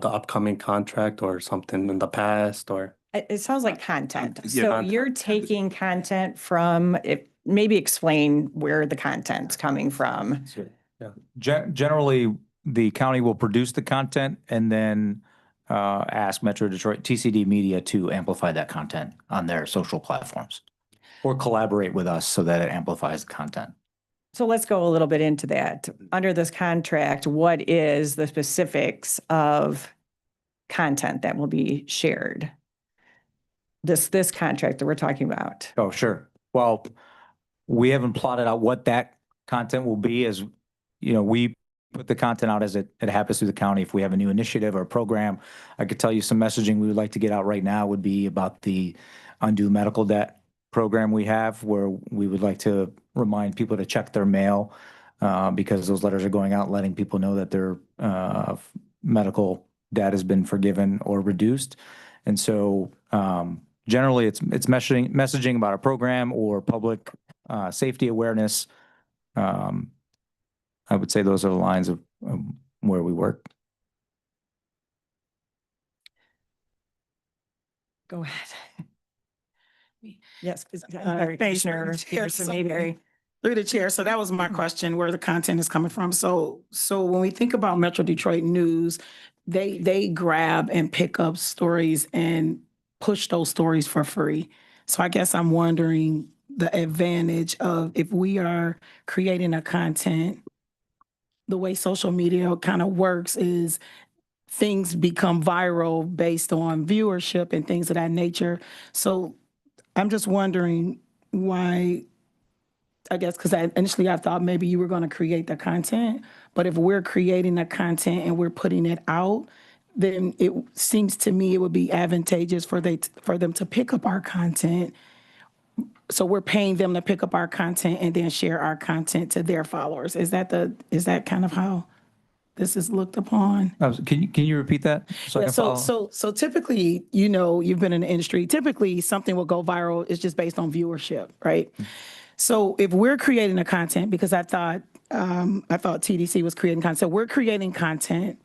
upcoming contract or something in the past or? It sounds like content. Yeah, So content. you're taking content from it, maybe explain where the content's coming from. Yeah. Generally, the county will produce the content and then ask Metro Detroit TCD Media to amplify that content on their social platforms or collaborate with us so that it amplifies the content. So let's go a little bit into that. Under this contract, what is the specifics of content that will be shared? This contract that we're talking about. Oh, sure. Well, we haven't plotted out what that content will be, as you know, we put the content out as it happens through the county. If we have a new initiative or program, I could tell you some messaging we would like to get out right now would be about the undue medical debt program we have, where we would like to remind people to check their mail because those letters are going out letting people know that their medical debt has been forgiven or reduced. And so generally it's messaging about a program or public safety awareness. I would say those are the lines of where we work. Go ahead. Yes, Thanks, Commissioner Chair. Peterson, maybe. Through the chair. So that was my question, where the content is coming from. So when we think about Metro Detroit News, they grab and pick up stories and push those stories for free. So I guess I'm wondering the advantage of if we are creating a content, the way social media kind of works is things become viral based on viewership and things of that nature. So I'm just wondering why, I guess, because initially I thought maybe you were going to create the content, but if we're creating the content and we're putting it out, then it seems to me it would be advantageous for them to pick up our content. So we're paying them to pick up our content and then share our content to their followers. Is that kind of how this is looked upon? Can you repeat that? So I Yeah, can follow? so typically, you know, you've been in the industry, typically something will go viral, it's just based on viewership, right? So if we're creating a content, because I thought TDC was creating content, so we're creating content.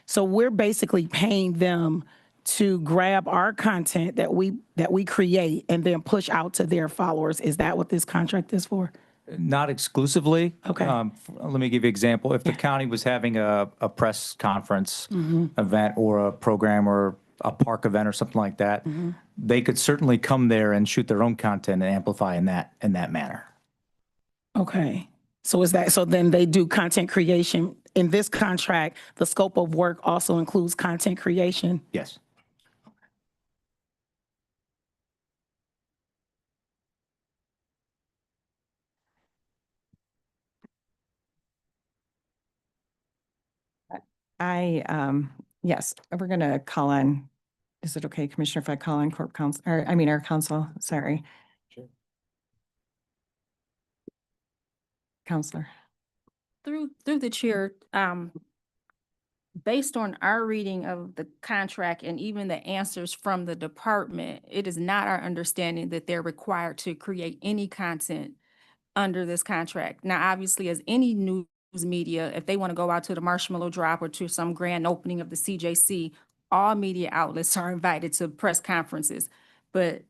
So we're basically paying them to grab our content that we create and then push out to their followers. Is that what this contract is for? Not exclusively. Okay. Let me give you an example. If the county was having a press conference event or a program or a park event or something like that, they could certainly come there and shoot their own content and amplify in that manner. Okay. So is that, so then they do content creation. In this contract, the scope of work also includes content creation? Yes. Yes, we're gonna call on, is it okay, Commissioner, if I call on Corp Counsel, or I mean, our counsel, sorry. Sure. Counselor. Through the chair, based on our reading of the contract and even the answers from the department, it is not our understanding that they're required to create any content under this contract. Now, obviously, as any news media, if they want to go out to the Marshmallow Drop or to some grand opening of the CJC, all media outlets are invited to press conferences. But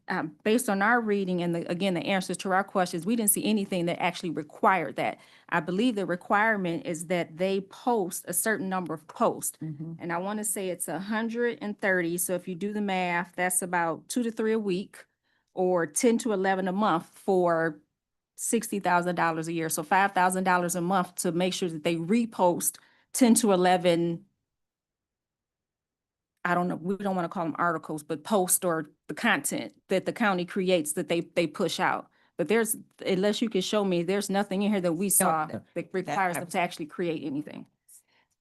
based on our reading and again, the answers to our questions, we didn't see anything that actually required that. I believe the requirement is that they post a certain number of posts. And I want to say it's 130. So if you do the math, that's about 2 to 3 a week or 10 to 11 a month for $60,000 a year. So $5,000 a month to make sure that they repost 10 to 11. I don't know, we don't want to call them articles, but post or the content that the county creates that they push out. But there's, unless you can show me, there's nothing in here that we saw that requires them to actually create anything.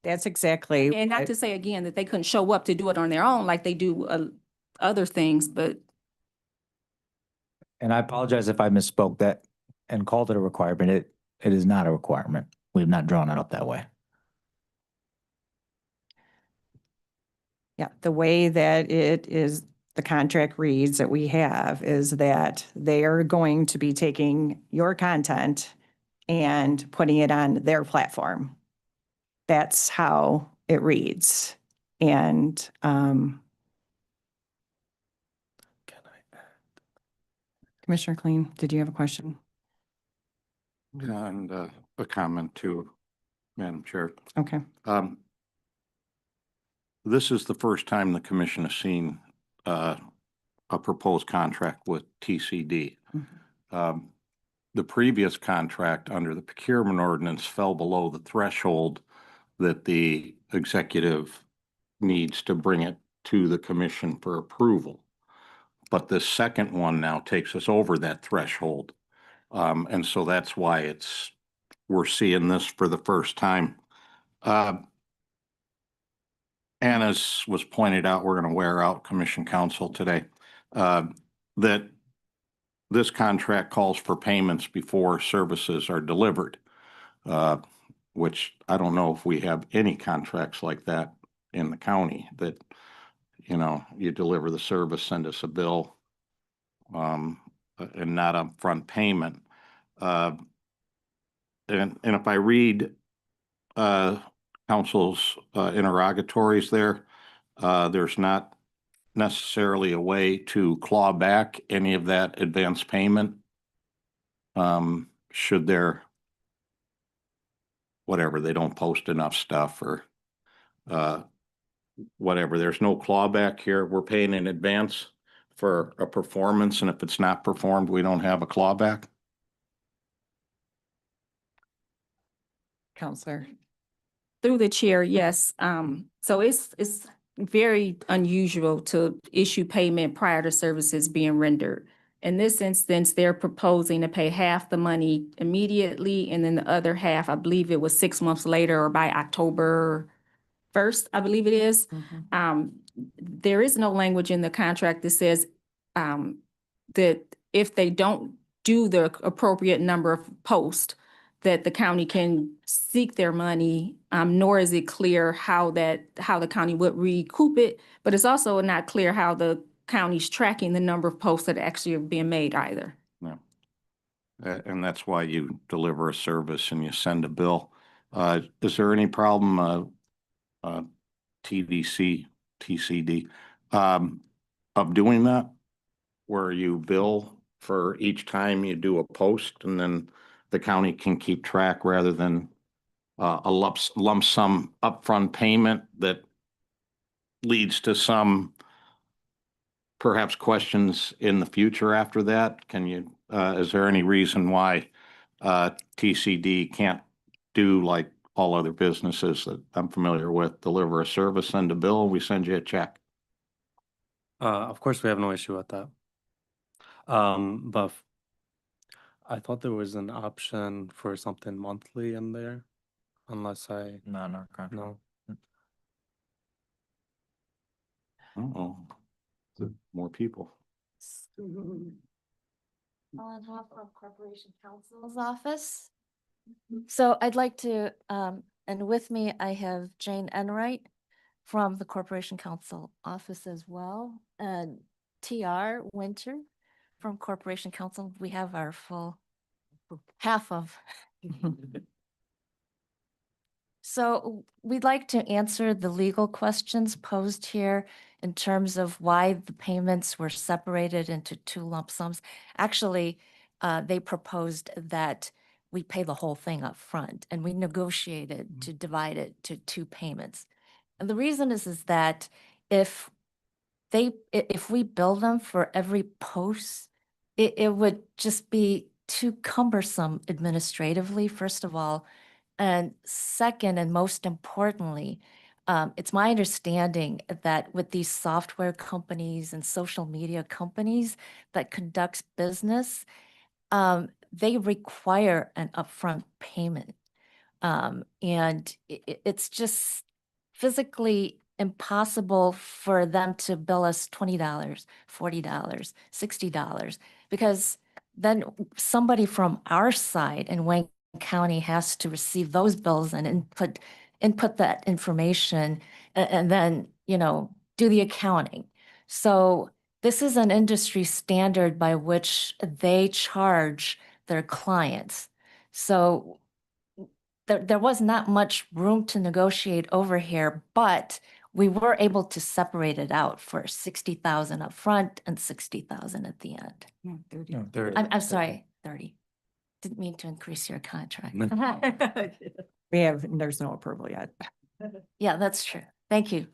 That's exactly. And not to say again that they couldn't show up to do it on their own like they do other things, but. And I apologize if I misspoke that and called it a requirement. It is not a requirement. We've not drawn it up that way. Yeah, the way that it is, the contract reads that we have is that they are going to be taking your content and putting it on their platform. That's how it reads. And Commissioner Kleen, did you have a question? Yeah, and a comment too, Madam Chair. Okay. This is the first time the commission has seen a proposed contract with TCD. The previous contract under the procurement ordinance fell below the threshold that the executive needs to bring it to the commission for approval. But the second one now takes us over that threshold. And so that's why we're seeing this for the first time. And as was pointed out, we're going to wear out Commission Counsel today, that this contract calls for payments before services are delivered, which I don't know if we have any contracts like that in the county that, you know, you deliver the service, send us a bill, and not upfront payment. And if I read Council's interrogatories there's not necessarily a way to claw back any of that advance payment. Should there, whatever, they don't post enough stuff or whatever, there's no clawback here. We're paying in advance for a performance, and if it's not performed, we don't have a clawback. Counselor. Through the chair, yes. So it's very unusual to issue payment prior to services being rendered. In this instance, they're proposing to pay half the money immediately, and then the other half, I believe it was 6 months later or by October 1st, I believe it is. There is no language in the contract that says that if they don't do the appropriate number of posts, that the county can seek their money, nor is it clear how the county would recoup it. But it's also not clear how the county's tracking the number of posts that actually are being made either. Yeah. And that's why you deliver a service and you send a bill. Is there any problem, TCD, of doing that? Where you bill for each time you do a post and then the county can keep track rather than a lump sum upfront payment that leads to some perhaps questions in the future after that? Can you, is there any reason why TCD can't do like all other businesses that I'm familiar with, deliver a service, send a bill, we send you a check. Of course, we have no issue with that. But I thought there was an option for something monthly in there, unless I, No, no, contract. no. Uh-oh. More people. Ellen Hoff from Corporation Counsel's Office. So I'd like to, and with me, I have Jane Enright from the Corporation Counsel Office as well, and TR Winter from Corporation Counsel. We have our full half of. So we'd like to answer the legal questions posed here in terms of why the payments were separated into two lump sums. Actually, they proposed that we pay the whole thing up front, and we negotiated to divide it to two payments. And the reason is that if we bill them for every post, it would just be too cumbersome administratively, first of all. And second, and most importantly, it's my understanding that with these software companies and social media companies that conducts business, they require an upfront payment. And it's just physically impossible for them to bill us $20, $40, $60, because then somebody from our side in Wayne County has to receive those bills and input that information and then, do the accounting. So this is an industry standard by which they charge their clients. So there was not much room to negotiate over here, but we were able to separate it out for 60,000 up front and 60,000 at the end. No, 30. I'm sorry, 30. Didn't mean to increase your contract. There's no approval yet. Yeah, that's true. Thank you.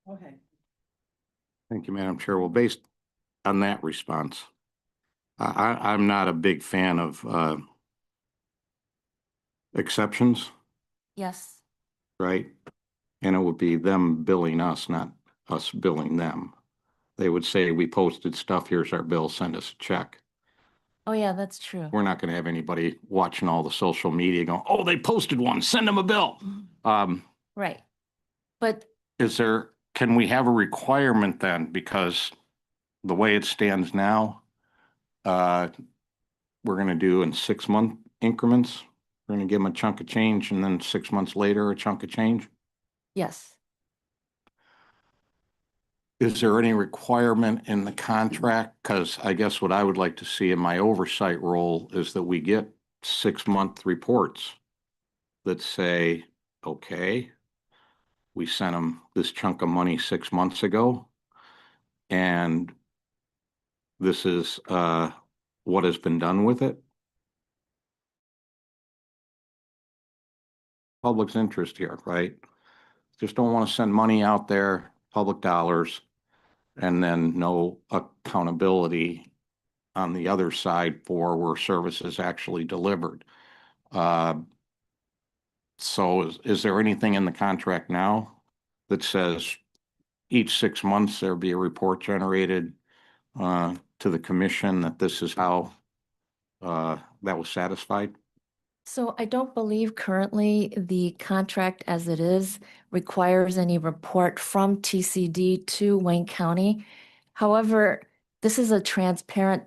Okay. Thank you, Madam Chair. Well, based on that response, I'm not a big fan of exceptions, Yes, right? And it would be them billing us, not us billing them. They would say, we posted stuff, here's our bill, send us a check. oh yeah, that's true. We're not going to have anybody watching all the social media going, oh, they posted one, send them a bill. Right. But Can we have a requirement then? Because the way it stands now, we're going to do in 6-month increments. We're going to give them a chunk of change and then 6 months later, a chunk of change. yes, Is there any requirement in the contract? Because I guess what I would like to see in my oversight role is that we get 6-month reports that say, okay, we sent them this chunk of money 6 months ago, and this is what has been done with it. Public's interest here, right? Just don't want to send money out there, public dollars, and then no accountability on the other side for where services actually delivered. So is there anything in the contract now that says each 6 months there'll be a report generated to the commission that this is how that was satisfied? so I don't believe currently the contract as it is requires any report from TCD to Wayne County. However, this is a transparent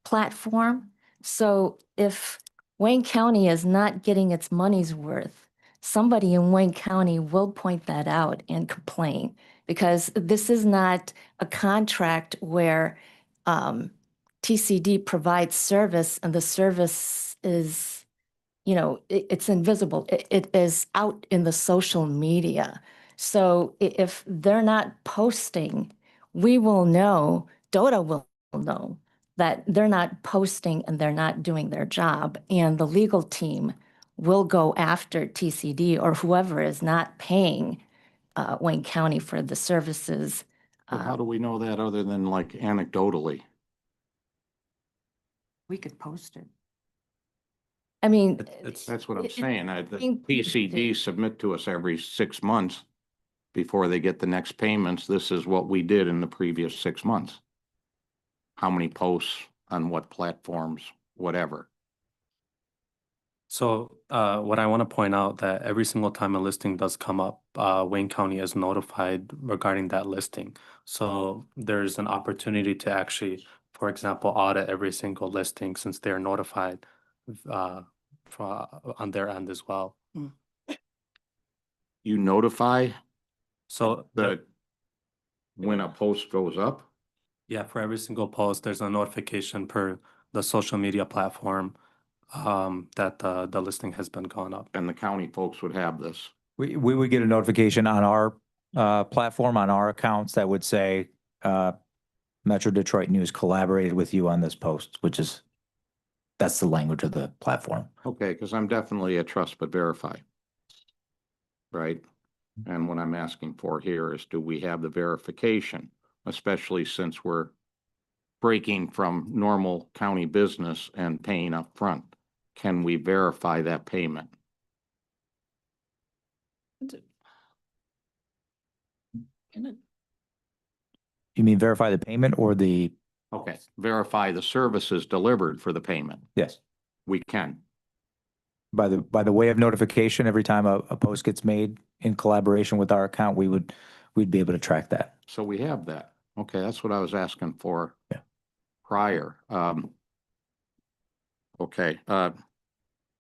platform. So if Wayne County is not getting its money's worth, somebody in Wayne County will point that out and complain, because this is not a contract where TCD provides service and the service is, it's invisible. It is out in the social media. So if they're not posting, we will know, DOTA will know that they're not posting and they're not doing their job. And the legal team will go after TCD or whoever is not paying Wayne County for the services. But how do we know that other than like anecdotally? We could post it. I mean. That's what I'm it- saying. The being PCD submit to us every 6 months before they get the next payments. This is what we did in the previous 6 months. How many posts on what platforms, whatever. So what I want to point out that every single time a listing does come up, Wayne County is notified regarding that listing. So there's an opportunity to actually, for example, audit every single listing since they're notified on their end as well. You notify So when a post goes up? yeah, for every single post, there's a notification per the social media platform that the listing has been gone up. And the county folks would have this. We would get a notification on our platform, on our accounts that would say, Metro Detroit News collaborated with you on this post, that's the language of the platform. Okay, because I'm definitely a trust but verify. Right? And what I'm asking for here is, do we have the verification, especially since we're breaking from normal county business and paying up front? Can we verify that payment? You mean verify the payment or the? Okay, verify the services delivered for the payment. Yes. We can. By the way of notification, every time a post gets made in collaboration with our account, we'd be able to track that. So we have that. Okay, that's what I was asking for. Yeah. Prior. Okay, I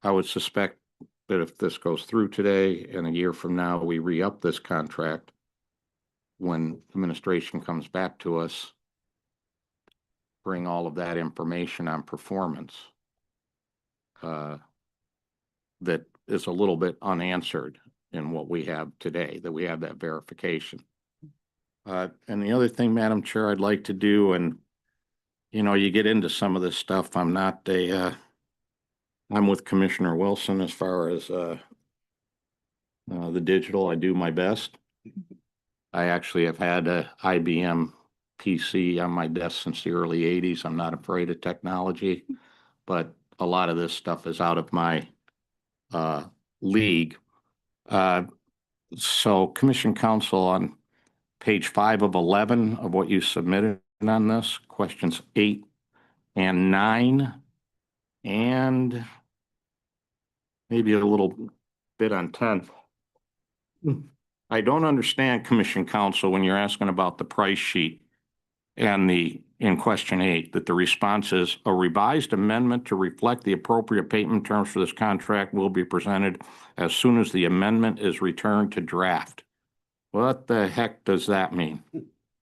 would suspect that if this goes through today and a year from now, we re-up this contract, when administration comes back to us, bring all of that information on performance that is a little bit unanswered in what we have today, that we have that verification. And the other thing, Madam Chair, I'd like to do, and you get into some of this stuff, I'm with Commissioner Wilson as far as the digital. I do my best. I actually have had a IBM PC on my desk since the early 80s. I'm not afraid of technology, but a lot of this stuff is out of my league. So Commission Council, on page 5 of 11 of what you submitted on this, questions 8 and 9, and maybe a little bit on 10. I don't understand, Commission Council, when you're asking about the price sheet and in question 8, that the response is a revised amendment to reflect the appropriate payment terms for this contract will be presented as soon as the amendment is returned to draft. What the heck does that mean?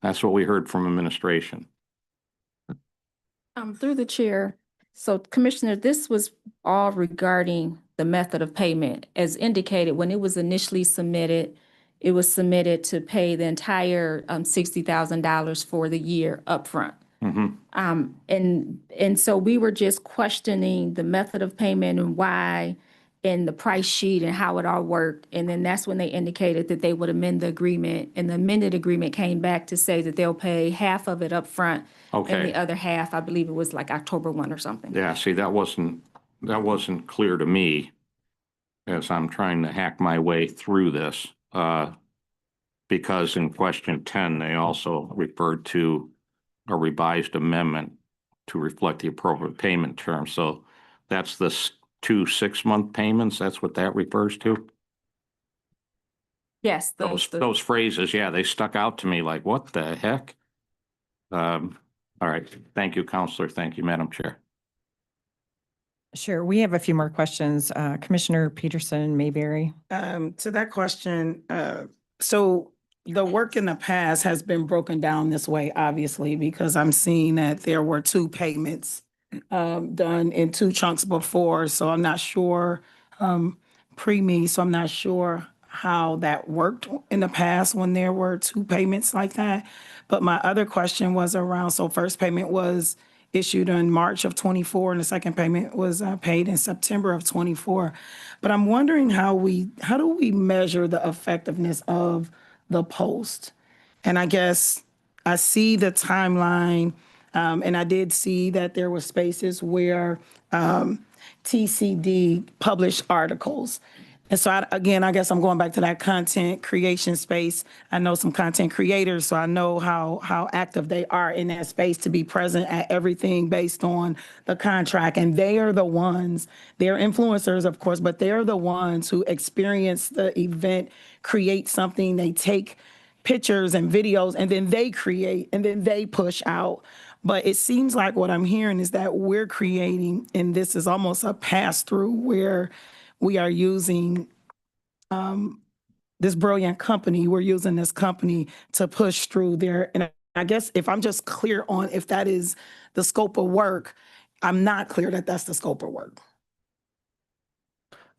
That's what we heard from administration. Through the chair. So Commissioner, this was all regarding the method of payment. As indicated, when it was initially submitted, it was submitted to pay the entire $60,000 for the year upfront. And so we were just questioning the method of payment and why, and the price sheet and how it all worked. And then that's when they indicated that they would amend the agreement, and the amended agreement came back to say that they'll pay half of it upfront. And Okay. the other half, I believe it was like October 1 or something. Yeah, see, that wasn't clear to me as I'm trying to hack my way through this. Because in question 10, they also referred to a revised amendment to reflect the appropriate payment terms. So that's the 2 6-month payments. That's what that refers to. Yes. Those phrases, yeah, they stuck out to me like, what the heck? All right. Thank you, Counselor. Thank you, Madam Chair. Sure. We have a few more questions. Commissioner Peterson, Mayberry. To that question, so the work in the past has been broken down this way, obviously, because I'm seeing that there were 2 payments done in 2 chunks before, so I'm not sure, pre-me, so I'm not sure how that worked in the past when there were 2 payments like that. But my other question was around, so first payment was issued in March of 24, and the second payment was paid in September of 24. But I'm wondering how do we measure the effectiveness of the post? And I guess I see the timeline And I did see that there were spaces where TCD published articles. And so again, I guess I'm going back to that content creation space. I know some content creators, so I know how active they are in that space to be present at everything based on the contract. And they are the ones, they're influencers, of course, but they're the ones who experience the event, create something, they take pictures and videos, and then they create, and then they push out. But it seems like what I'm hearing is that we're creating, and this is almost a pass-through where we are using this brilliant company, we're using this company to push through there. And I guess if I'm just clear on if that is the scope of work, I'm not clear that that's the scope of work.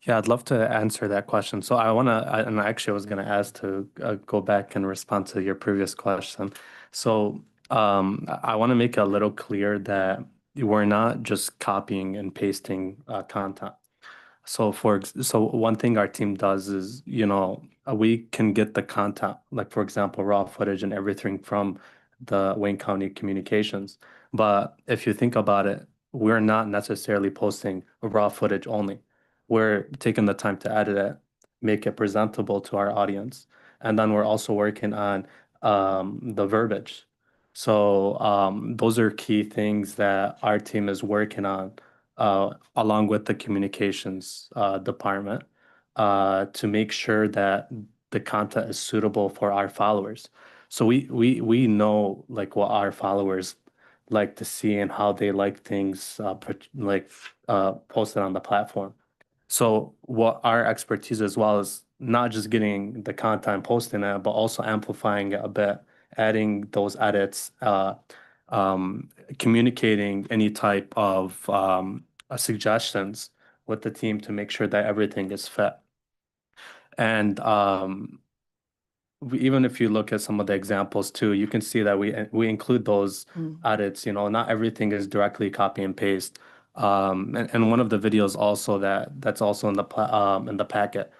Yeah, I'd love to answer that question. So and actually I was going to ask to go back and respond to your previous question. So I want to make it a little clear that we're not just copying and pasting content. So one thing our team does is, we can get the content, like for example, raw footage and everything from the Wayne County Communications. But if you think about it, we're not necessarily posting raw footage only. We're taking the time to edit it, make it presentable to our audience. And then we're also working on the verbiage. So those are key things that our team is working on along with the communications department to make sure that the content is suitable for our followers. So we know like what our followers like to see and how they like things posted on the platform. So what our expertise as well is not just getting the content, posting it, but also amplifying it a bit, adding those edits, communicating any type of suggestions with the team to make sure that everything is fit. And even if you look at some of the examples too, you can see that we include those edits. Not everything is directly copy and paste. And one of the videos also that's also in the packet.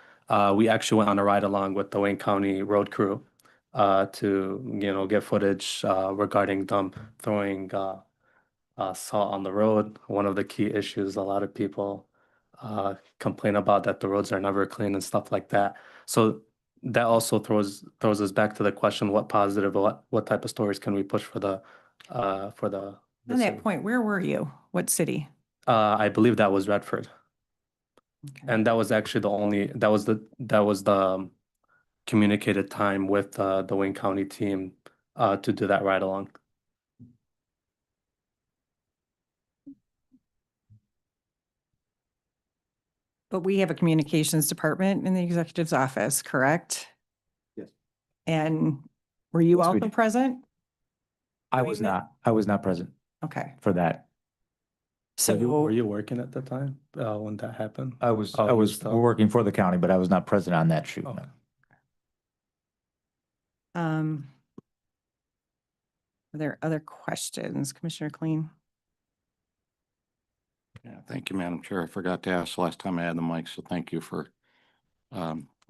We actually went on a ride along with the Wayne County road crew to get footage regarding them throwing salt on the road. One of the key issues a lot of people complain about, that the roads are never clean and stuff like that. So that also throws us back to the question: what positive, what type of stories can we push for the On city? that point, where were you? What city? I believe that was Redford, Okay. and that was actually that was the communicated time with the Wayne County team to do that ride along. But we have a communications department in the executive's office, correct? Yes. And were you Yes, we also do. present? I was not present Okay. for that. So Were you working at the time when that happened? I was Oh, you were still- working for the county, but I was not present on that shoot. Oh. no. Are there other questions, Commissioner Clean? Yeah, thank you, Madam Chair. I forgot to ask last time I had the mic, so thank you for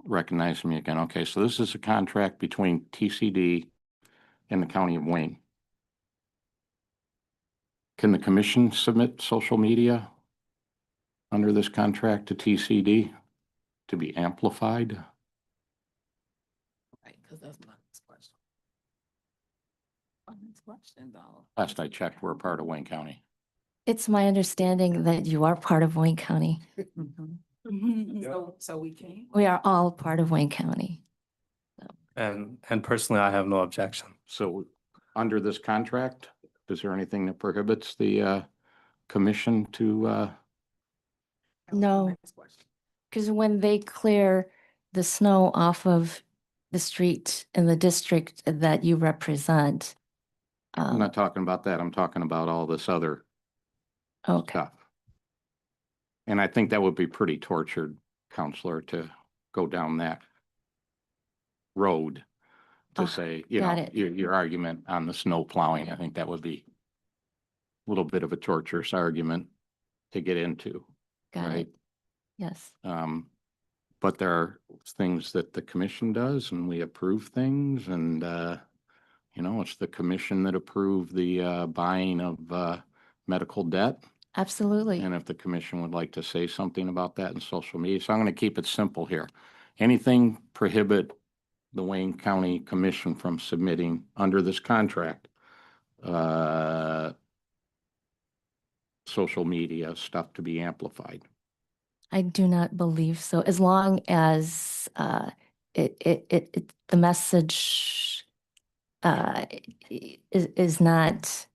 recognizing me again. Okay, so this is a contract between TCD and the County of Wayne. Can the commission submit social media under this contract to TCD to be amplified? Right, because that's my next question. My next question, though. Last I checked, we're a part of Wayne County. It's my understanding that you are part of Wayne County. So we can. We are all part of Wayne County. And personally, I have no objection. So under this contract, is there anything that prohibits the commission to No, because when they clear the snow off of the street in the district that you represent. I'm not talking about that. I'm talking about all this other Okay, stuff. And I think that would be pretty tortured, Counselor, to go down that road to Oh, say, got it. your argument on the snow plowing. I think that would be a little bit of a torturous argument to get into, got right? it. Yes. But there are things that the commission does and we approve things and You know, it's the commission that approved the buying of medical debt. Absolutely. And if the commission would like to say something about that in social media, so I'm going to keep it simple here. Anything prohibit the Wayne County Commission from submitting under this contract, social media stuff to be amplified? I do not believe so. As long as the message is not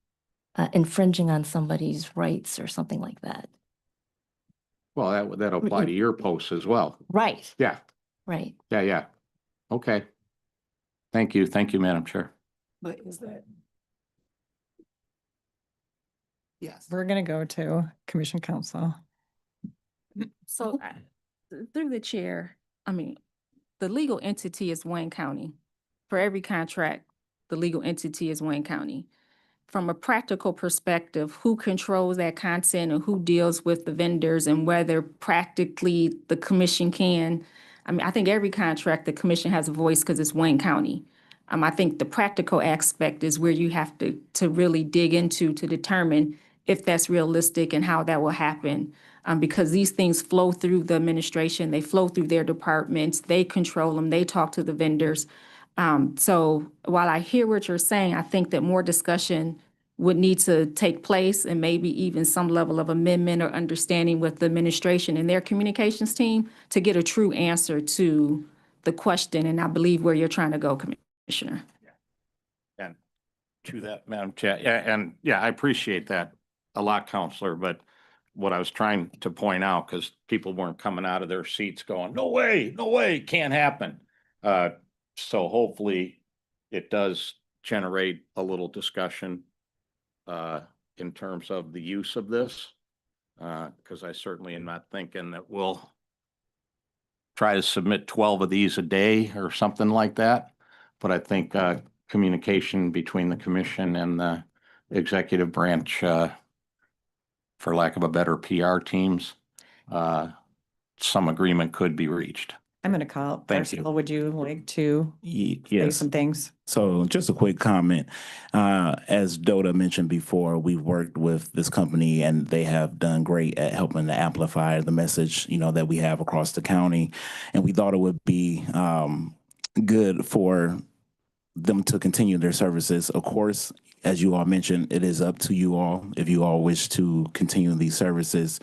infringing on somebody's rights or something like that. Well, that'll apply to your posts as well. Right. Yeah, Right. yeah. Okay. Thank you, Madam Chair. But is that? Yes. We're going to go to Commission Counsel. So through the chair, I mean, the legal entity is Wayne County. For every contract, the legal entity is Wayne County. From a practical perspective, who controls that content and who deals with the vendors and whether practically the commission can, I mean, I think every contract, the commission has a voice because it's Wayne County. I think the practical aspect is where you have to really dig into to determine if that's realistic and how that will happen. Because these things flow through the administration, they flow through their departments, they control them, they talk to the vendors. So while I hear what you're saying, I think that more discussion would need to take place and maybe even some level of amendment or understanding with the administration and their communications team to get a true answer to the question. And I believe where you're trying to go, Commissioner. And to that, Madam Chair, yeah, I appreciate that a lot, Counselor, but what I was trying to point out, because people weren't coming out of their seats going, no way, can't happen. So hopefully it does generate a little discussion in terms of the use of this, because I certainly am not thinking that we'll try to submit 12 of these a day or something like that. But I think communication between the commission and the executive branch, for lack of a better PR teams, some agreement could be reached. I'm going to call. Thank you. Ursula, would you like to say Yes. some things? So just a quick comment. As Dota mentioned before, we've worked with this company and they have done great at helping to amplify the message, that we have across the county. And we thought it would be good for them to continue their services. Of course, as you all mentioned, it is up to you all if you all wish to continue these services.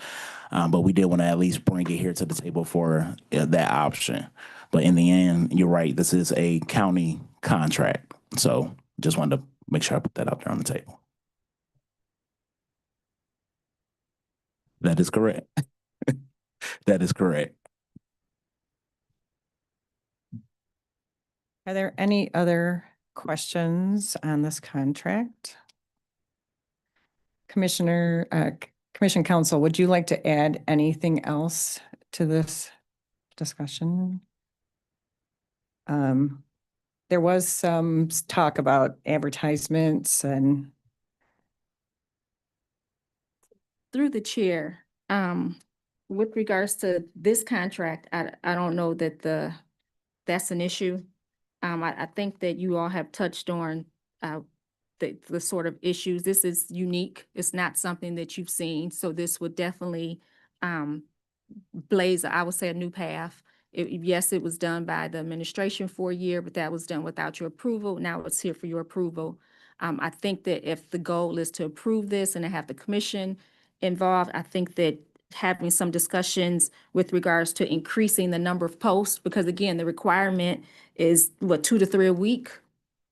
But we did want to at least bring it here to the table for that option. But in the end, you're right. This is a county contract. So just wanted to make sure I put that out there on the table. That is correct. That is correct. Are there any other questions on this contract? Commission Counsel, would you like to add anything else to this discussion? There was some talk about advertisements and. Through the chair, with regards to this contract, I don't know that that's an issue. I think that you all have touched on the sort of issues. This is unique. It's not something that you've seen. So this would definitely blaze, I would say, a new path. Yes, it was done by the administration for a year, but that was done without your approval. Now it's here for your approval. I think that if the goal is to approve this and to have the commission involved, I think that having some discussions with regards to increasing the number of posts, because again, the requirement is 2 to 3 a week,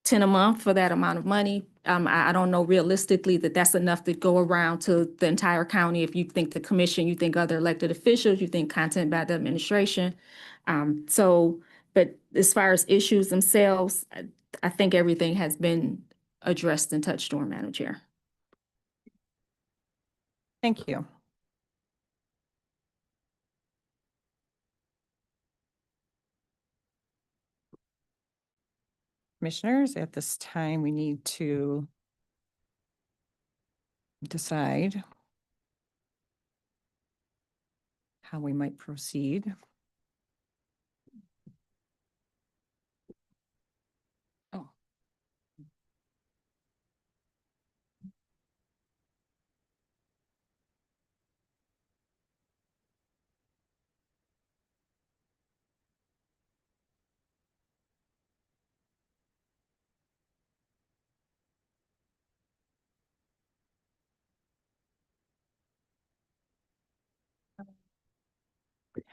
10 a month for that amount of money. I don't know realistically that that's enough to go around to the entire county. If you think the commission, you think other elected officials, you think content by the administration. But as far as issues themselves, I think everything has been addressed and touched on, Madam Chair. Thank you. Commissioners, at this time, we need to decide how we might proceed.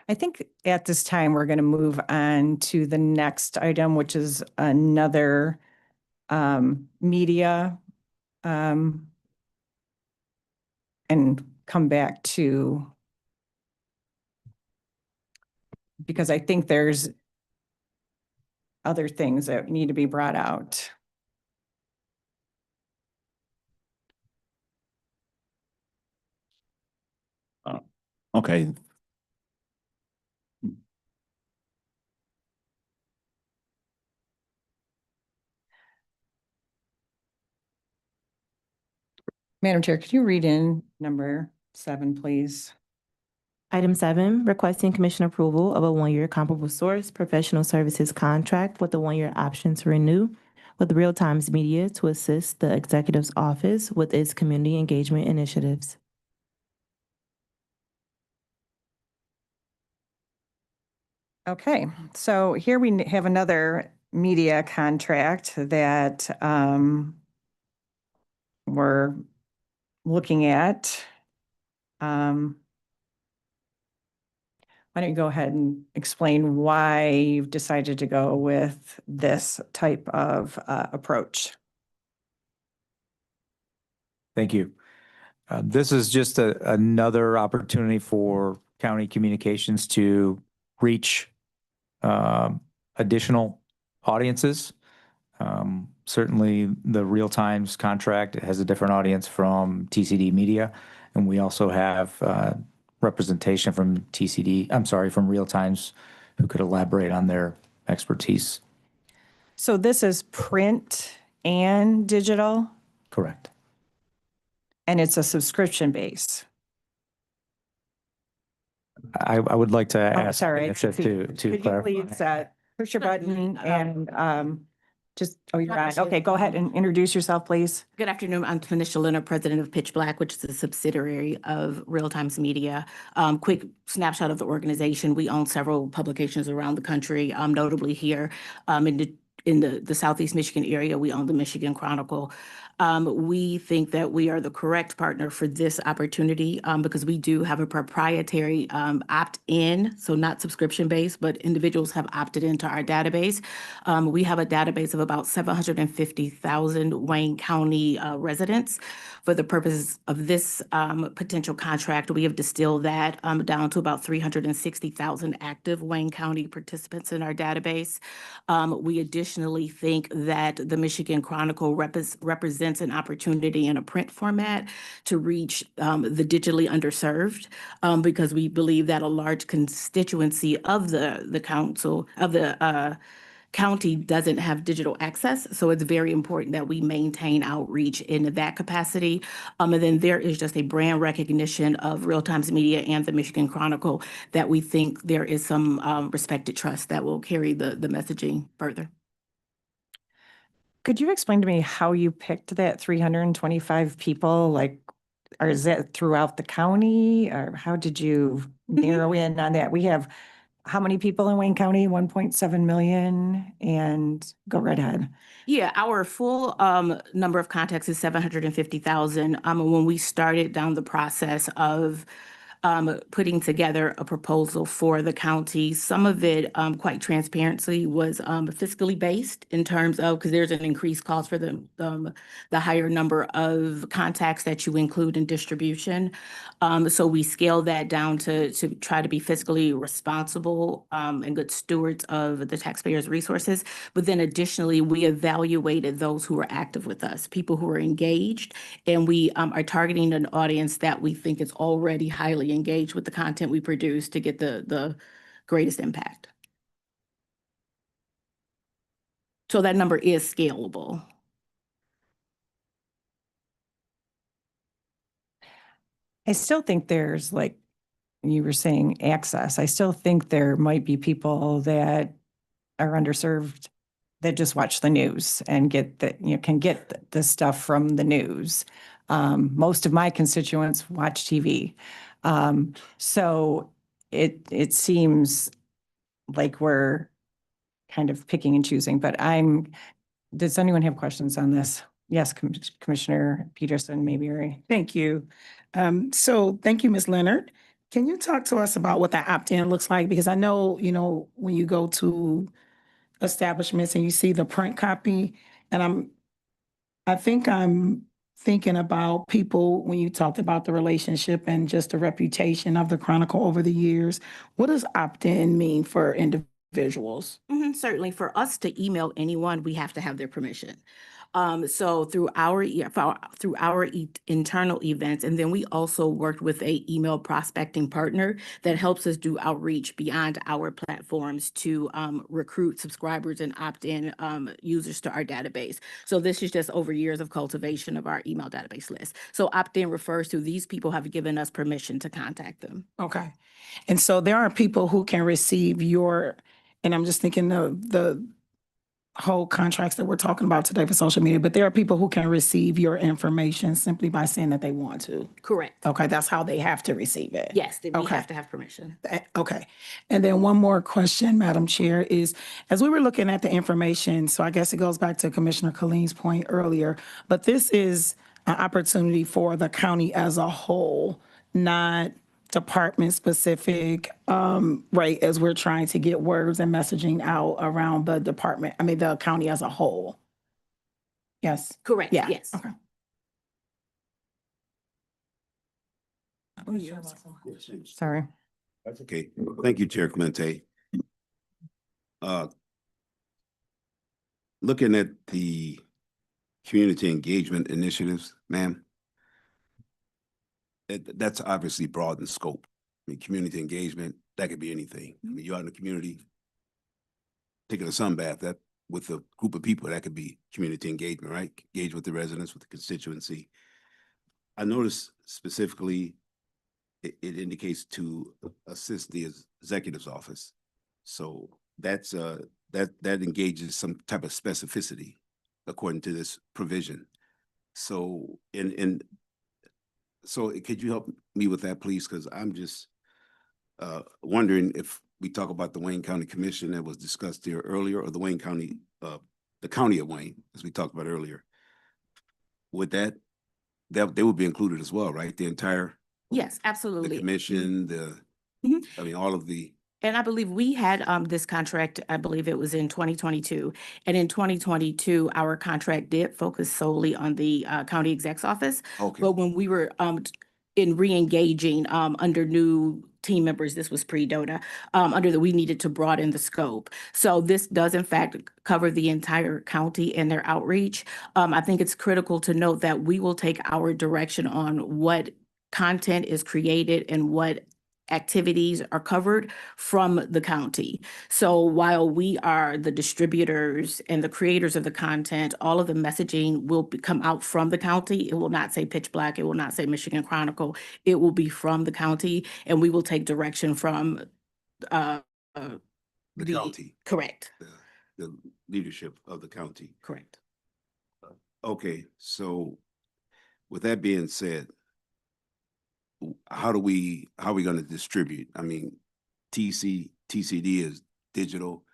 I think at this time, we're going to move on to the next item, which is another media and come back to, because I think there's other things that need to be brought out. Okay. Madam Chair, could you read in number 7, please? Item 7, requesting commission approval of a one-year comparable source professional services contract with a one-year option to renew with Real Times Media to assist the executive's office with its community engagement initiatives. Okay, so here we have another media contract that we're looking at. Why don't you go ahead and explain why you've decided to go with this type of approach? Thank you. This is just another opportunity for county communications to reach additional audiences. Certainly, the Real Times contract has a different audience from TCD Media, and we also have representation from from Real Times, who could elaborate on their expertise. So this is print and digital, Correct. and it's a subscription base. I would like to Oh, ask sorry. Vanessa to Could you clarify. please push your button and you're on. Okay, go ahead and introduce yourself, please. Good afternoon. I'm Tanisha Leonard, president of Pitch Black, which is a subsidiary of Real Times Media. Quick snapshot of the organization. We own several publications around the country, notably here in the Southeast Michigan area. We own the Michigan Chronicle. We think that we are the correct partner for this opportunity because we do have a proprietary opt-in, so not subscription-based, but individuals have opted into our database. We have a database of about 750,000 Wayne County residents. For the purposes of this potential contract, we have distilled that down to about 360,000 active Wayne County participants in our database. We additionally think that the Michigan Chronicle represents an opportunity in a print format to reach the digitally underserved because we believe that a large constituency of the council, of the county doesn't have digital access. So it's very important that we maintain outreach in that capacity. And then there is just a brand recognition of Real Times Media and the Michigan Chronicle that we think there is some respected trust that will carry the messaging further. Could you explain to me how you picked that 325 people? Like, or is that throughout the county, or how did you narrow in on that? We have how many people in Wayne County? 1.7 million, and go right ahead. Yeah, our full number of contacts is 750,000. When we started down the process of putting together a proposal for the county, some of it, quite transparently, was fiscally based in terms of, because there's an increased cost for the higher number of contacts that you include in distribution. So we scaled that down to try to be fiscally responsible and good stewards of the taxpayers' resources. But then additionally, we evaluated those who are active with us, people who are engaged, and we are targeting an audience that we think is already highly engaged with the content we produce to get the greatest impact. So that number is scalable. I still think there's, like you were saying, access. I still think there might be people that are underserved that just watch the news and can get the stuff from the news. Most of my constituents watch TV. So it seems like we're kind of picking and choosing, but does anyone have questions on this? Yes, Commissioner Peterson, maybe. Thank you. So thank you, Ms. Leonard. Can you talk to us about what that opt-in looks like? Because I know, when you go to establishments and you see the print copy, and I think I'm thinking about people, when you talked about the relationship and just the reputation of the Chronicle over the years, what does opt-in mean for individuals? Certainly, for us to email anyone, we have to have their permission. So through our internal events, and then we also worked with a email prospecting partner that helps us do outreach beyond our platforms to recruit subscribers and opt-in users to our database. So this is just over years of cultivation of our email database list. So opt-in refers to these people have given us permission to contact them. Okay. And so there are people who can receive and I'm just thinking of the whole contracts that we're talking about today for social media, but there are people who can receive your information simply by saying that they want to. Correct. Okay, that's how they have to receive it. Yes, we Okay. have to have permission. Okay. And then one more question, Madam Chair, is as we were looking at the information, so I guess it goes back to Commissioner Colleen's point earlier, but this is an opportunity for the county as a whole, not department specific, right, as we're trying to get words and messaging out around the county as a whole. Yes. Correct. Yeah. Yes. Okay. Sorry. That's okay. Thank you, Chair Clemente. Looking at the community engagement initiatives, ma'am, that's obviously broad in scope. I mean, community engagement, that could be anything. I mean, you're out in the community, taking a sunbath, that with a group of people, that could be community engagement, right? Engage with the residents, with the constituency. I noticed specifically, it indicates to assist the executive's office. So that's that engages some type of specificity according to this provision. So so could you help me with that, please? Because I'm just wondering if we talk about the Wayne County Commission that was discussed here earlier, or the Wayne County, the County of Wayne, as we talked about earlier. Would they would be included as well, right? The entire Yes, absolutely. the commission, I mean, all of the. And I believe we had this contract, I believe it was in 2022. And in 2022, our contract did focus solely on the county exec's office. Okay. But when we were in re-engaging under new team members, this was pre-DOTA, we needed to broaden the scope. So this does in fact cover the entire county and their outreach. I think it's critical to note that we will take our direction on what content is created and what activities are covered from the county. So while we are the distributors and the creators of the content, all of the messaging will come out from the county. It will not say Pitch Black. It will not say Michigan Chronicle. It will be from the county, and we will take direction from the county. Correct. The leadership of the county. Correct. Okay, so with that being said, how are we going to distribute? I mean, TCD is digital.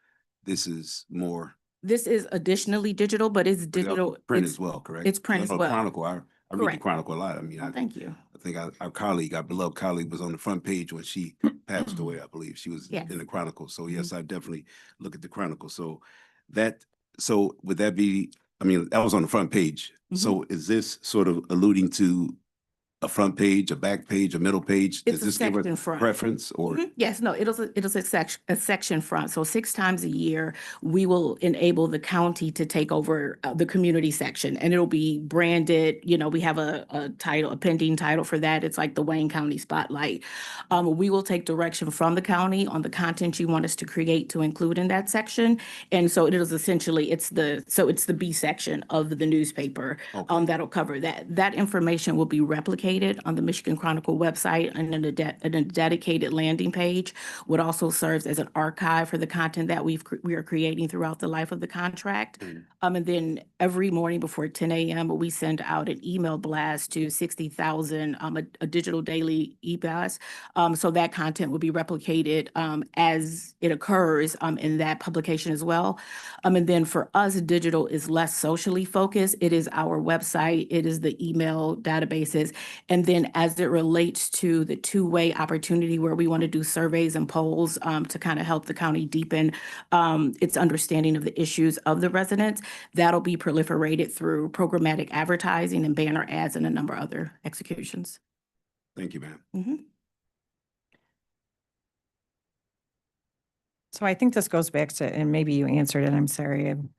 This is more. This is additionally digital, but it's digital. Print it's, as well, correct? It's print as well. Chronicle, I read the Correct. Chronicle a lot. I mean, thank you. I think our colleague, our beloved colleague, was on the front page when she passed away. I believe she was Yes. in the Chronicle. So yes, I definitely look at the Chronicle. So would that be? I mean, that was on the front page. So is this sort of alluding to a front page, a back page, a middle page? It's Does a this give section a front. preference or? Yes, no, it'll a section front. So 6 times a year, we will enable the county to take over the community section, and it'll be branded. You know, we have a title, a pending title for that. It's like the Wayne County Spotlight. We will take direction from the county on the content you want us to create to include in that section. And so it is essentially, it's the B section of the newspaper that'll cover that. That information will be replicated on the Michigan Chronicle website and in a dedicated landing page. What also serves as an archive for the content that we are creating throughout the life of the contract. And then every morning before 10 a.m., we send out an email blast to 60,000, a digital daily e-blast. So that content will be replicated as it occurs in that publication as well. And then for us, digital is less socially focused. It is our website. It is the email databases. And then as it relates to the two-way opportunity where we want to do surveys and polls to kind of help the county deepen its understanding of the issues of the residents, that'll be proliferated through programmatic advertising and banner ads and a number of other executions. Thank you, ma'am. Mhm. So I think this goes back to, and maybe you answered it, I'm sorry, I'm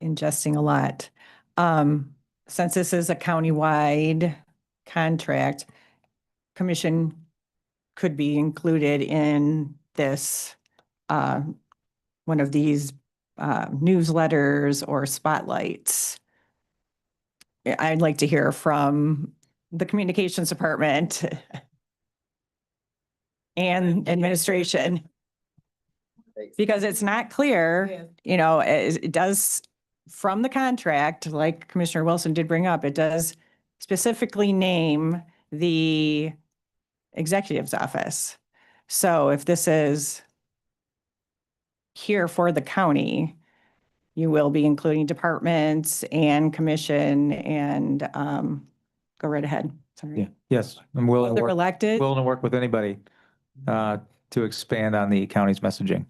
ingesting a lot. Since this is a countywide contract, commission could be included in this, one of these newsletters or spotlights. I'd like to hear from the communications department and administration. Because it's not clear, you know, it does, from the contract, like Commissioner Wilson did bring up, it does specifically name the executive's office. So if this is here for the county, you will be including departments and commission and go right ahead. Sorry. Yeah, yes, I'm willing to They're work, elected. willing to work with anybody to expand on the county's messaging.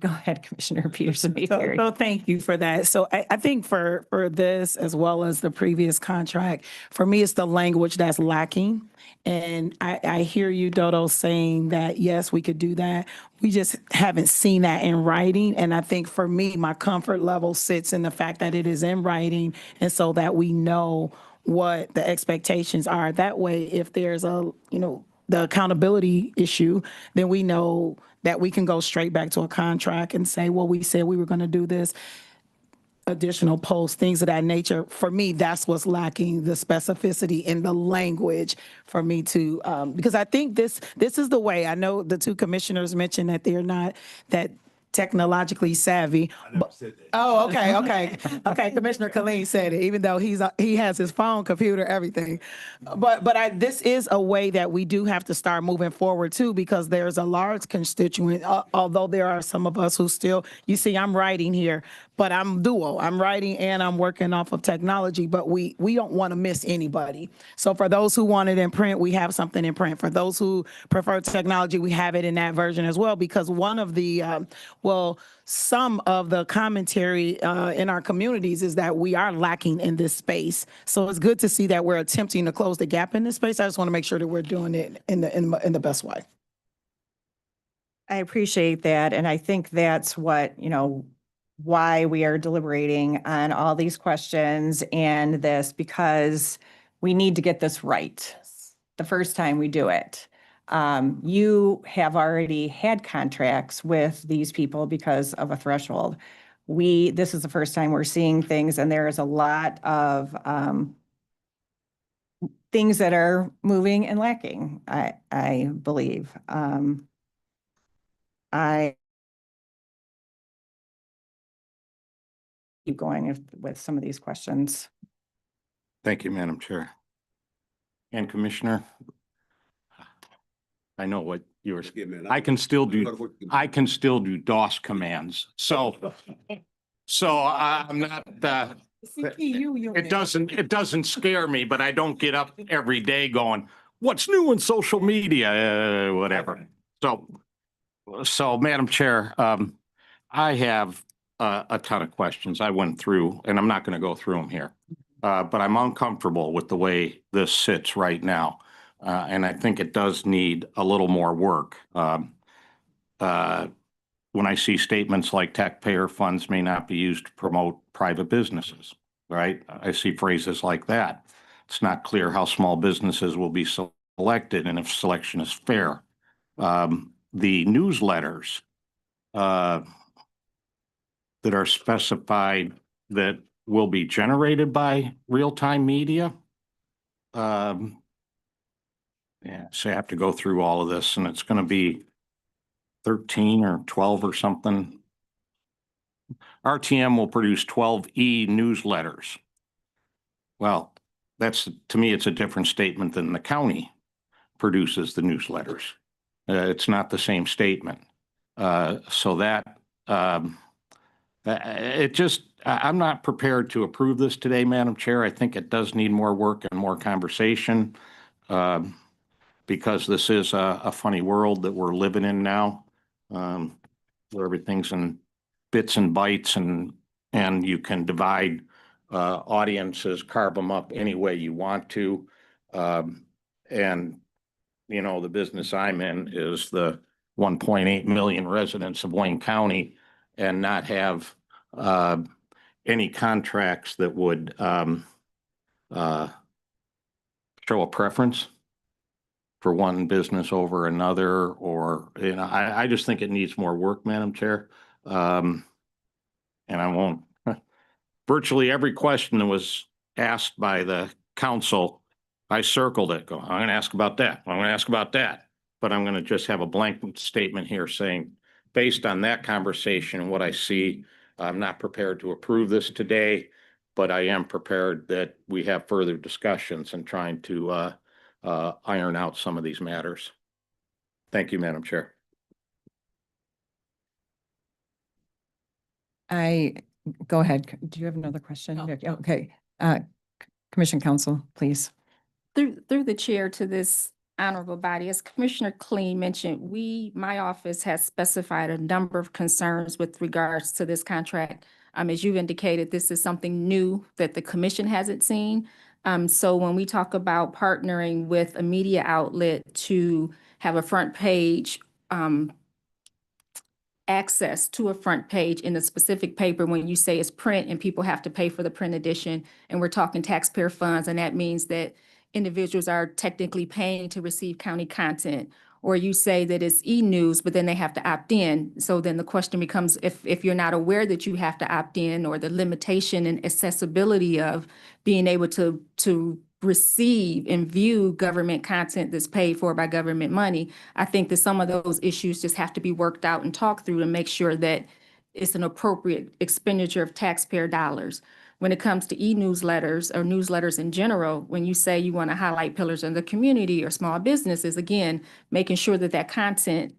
Go ahead, Commissioner Peterson. So thank you for that. So I think for this, as well as the previous contract, for me, it's the language that's lacking. And I hear you, Dodo, saying that, yes, we could do that. We just haven't seen that in writing. And I think for me, my comfort level sits in the fact that it is in writing. And so that we know what the expectations are. That way, if there's a, you know, the accountability issue, then we know that we can go straight back to a contract and say, well, we said we were going to do this, additional posts, things of that nature. For me, that's what's lacking, the specificity in the language for me to, because I think this is the way. I know the two commissioners mentioned that they're not that technologically savvy. Oh, okay. Commissioner Colleen said it, even though he has his phone, computer, everything. But this is a way that we do have to start moving forward too, because there's a large constituent, although there are some of us who still, you see, I'm writing here, but I'm dual. I'm writing and I'm working off of technology, but we don't want to miss anybody. So for those who want it in print, we have something in print. For those who prefer technology, we have it in that version as well, because one of the, some of the commentary in our communities is that we are lacking in this space. So it's good to see that we're attempting to close the gap in this space. I just want to make sure that we're doing it in the best way. I appreciate that. And I think that's what, you know, why we are deliberating on all these questions and this, because we need to get this right the first time we do it. You have already had contracts with these people because of a threshold. This is the first time we're seeing things, and there is a lot of things that are moving and lacking, I believe. I keep going with some of these questions. Thank you, Madam Chair. And Commissioner, I know what you were, I can still do DOS commands. So I'm not, it doesn't scare me, but I don't get up every day going, what's new in social media, whatever. So Madam Chair, I have a ton of questions I went through, and I'm not going to go through them here. But I'm uncomfortable with the way this sits right now. And I think it does need a little more work. When I see statements like taxpayer funds may not be used to promote private businesses, right? I see phrases like that. It's not clear how small businesses will be selected and if selection is fair. The newsletters that are specified that will be generated by real-time media. So I have to go through all of this, and it's going to be 13 or 12 or something. RTM will produce 12 e-newsletters. Well, to me, it's a different statement than the county produces the newsletters. It's not the same statement. So that I'm not prepared to approve this today, Madam Chair. I think it does need more work and more conversation, because this is a funny world that we're living in now, where everything's in bits and bytes, and you can divide audiences, carve them up any way you want to. And, you know, the business I'm in is the 1.8 million residents of Wayne County, and not have any contracts that would show a preference for one business over another, or, you know, I just think it needs more work, Madam Chair. And I won't, virtually every question that was asked by the council, I circled it, I'm going to ask about that, I'm going to ask about that. But I'm going to just have a blank statement here saying, based on that conversation and what I see, I'm not prepared to approve this today, but I am prepared that we have further discussions and trying to iron out some of these matters. Thank you, Madam Chair. Go ahead. Do you have another question? Okay. Commission Counsel, please. Through the chair to this honorable body, as Commissioner Kleen mentioned, my office has specified a number of concerns with regards to this contract. As you've indicated, this is something new that the commission hasn't seen. So when we talk about partnering with a media outlet to have a front page, access to a front page in a specific paper, when you say it's print and people have to pay for the print edition, and we're talking taxpayer funds, and that means that individuals are technically paying to receive county content, or you say that it's e-news, but then they have to opt in. So then the question becomes, if you're not aware that you have to opt in, or the limitation and accessibility of being able to receive and view government content that's paid for by government money, I think that some of those issues just have to be worked out and talked through to make sure that it's an appropriate expenditure of taxpayer dollars. When it comes to e-newsletters or newsletters in general, when you say you want to highlight pillars in the community or small businesses, again, making sure that that content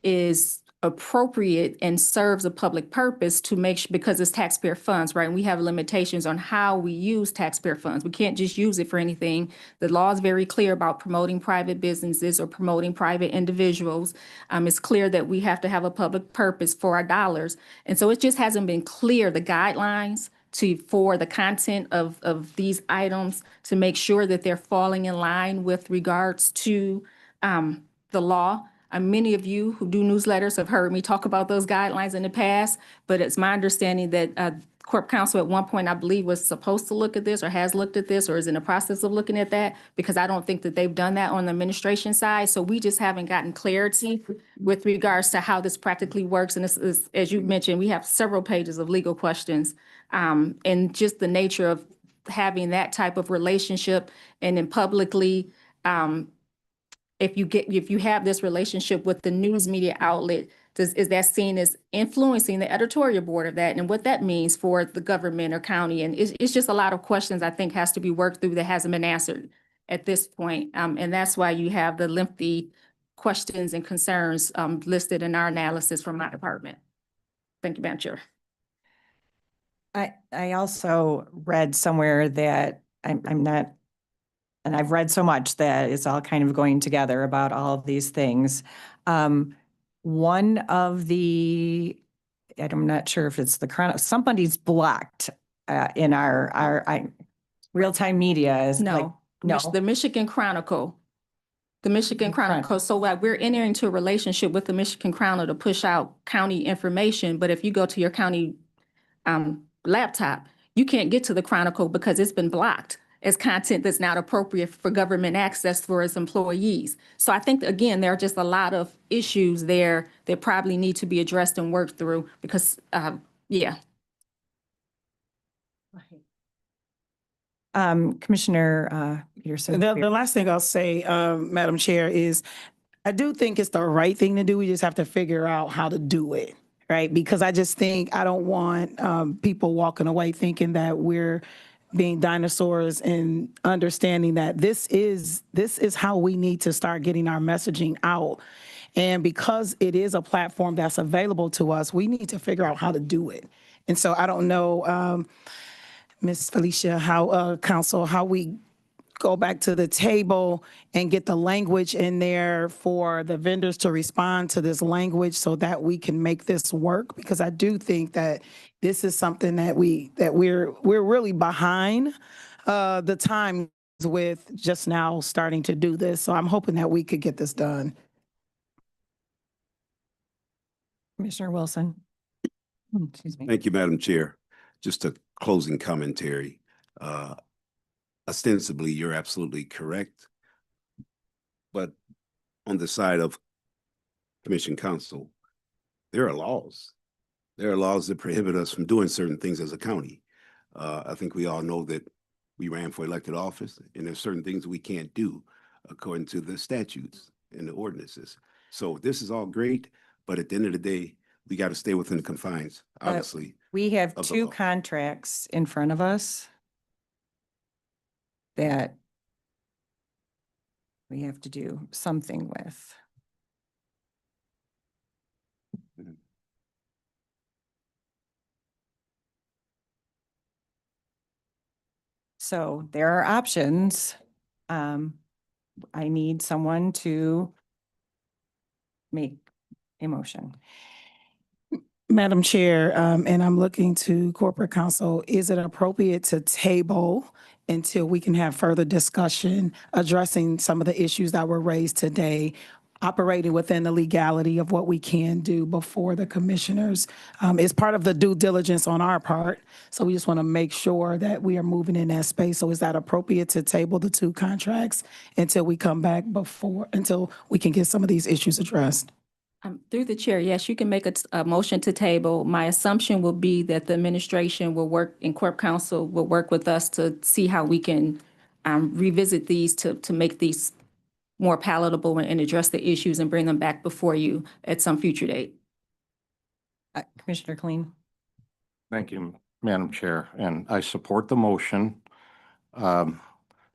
is appropriate and serves a public purpose to make sure, because it's taxpayer funds, right? And we have limitations on how we use taxpayer funds. We can't just use it for anything. The law is very clear about promoting private businesses or promoting private individuals. It's clear that we have to have a public purpose for our dollars. And so it just hasn't been clear, the guidelines for the content of these items, to make sure that they're falling in line with regards to the law. Many of you who do newsletters have heard me talk about those guidelines in the past, but it's my understanding that Corp Counsel at one point, I believe, was supposed to look at this, or has looked at this, or is in the process of looking at that, because I don't think that they've done that on the administration side. So we just haven't gotten clarity with regards to how this practically works. And this is, as you mentioned, we have several pages of legal questions, and just the nature of having that type of relationship, and then publicly, if you have this relationship with the news media outlet, is that seen as influencing the editorial board of that, and what that means for the government or county? And it's just a lot of questions I think has to be worked through that hasn't been answered at this point. And that's why you have the lengthy questions and concerns listed in our analysis from my department. Thank you, Madam Chair. I also read somewhere that I'm not, and I've read so much that it's all kind of going together about all of these things. One of the, I'm not sure if it's the somebody's blocked in our real-time media is No, the Michigan Chronicle. The Michigan Chronicle. So we're entering into a relationship with the Michigan Chronicle to push out county information. But if you go to your county laptop, you can't get to the Chronicle because it's been blocked as content that's not appropriate for government access for its employees. So I think, again, there are just a lot of issues there that probably need to be addressed and worked through because, yeah. Commissioner Peterson. The last thing I'll say, Madam Chair, is I do think it's the right thing to do. We just have to figure out how to do it, right? Because I just think I don't want people walking away thinking that we're being dinosaurs, and understanding that this is how we need to start getting our messaging out. And because it is a platform that's available to us, we need to figure out how to do it. And so I don't know, Ms. Felicia, how, council, how we go back to the table and get the language in there for the vendors to respond to this language so that we can make this work. Because I do think that this is something that we're really behind the times with just now starting to do this. So I'm hoping that we could get this done. Commissioner Wilson. Excuse me. Thank you, Madam Chair. Just a closing commentary. Ostensibly, you're absolutely correct. But on the side of Commission Council, there are laws. There are laws that prohibit us from doing certain things as a county. I think we all know that we ran for elected office, and there's certain things we can't do according to the statutes and the ordinances. So this is all great, but at the end of the day, we got to stay within the confines, obviously. We have of the two law. contracts in front of us that we have to do something with. So there are options. I need someone to make a motion. Madam Chair, and I'm looking to corporate counsel, is it appropriate to table until we can have further discussion addressing some of the issues that were raised today, operating within the legality of what we can do before the commissioners? It's part of the due diligence on our part. So we just want to make sure that we are moving in that space. So is that appropriate to table the two contracts until we come back until we can get some of these issues addressed? Through the chair, yes, you can make a motion to table. My assumption will be that the administration will work, and Corp Counsel will work with us to see how we can revisit these to make these more palatable and address the issues and bring them back before you at some future date. Commissioner Clean. Thank you, Madam Chair, and I support the motion. But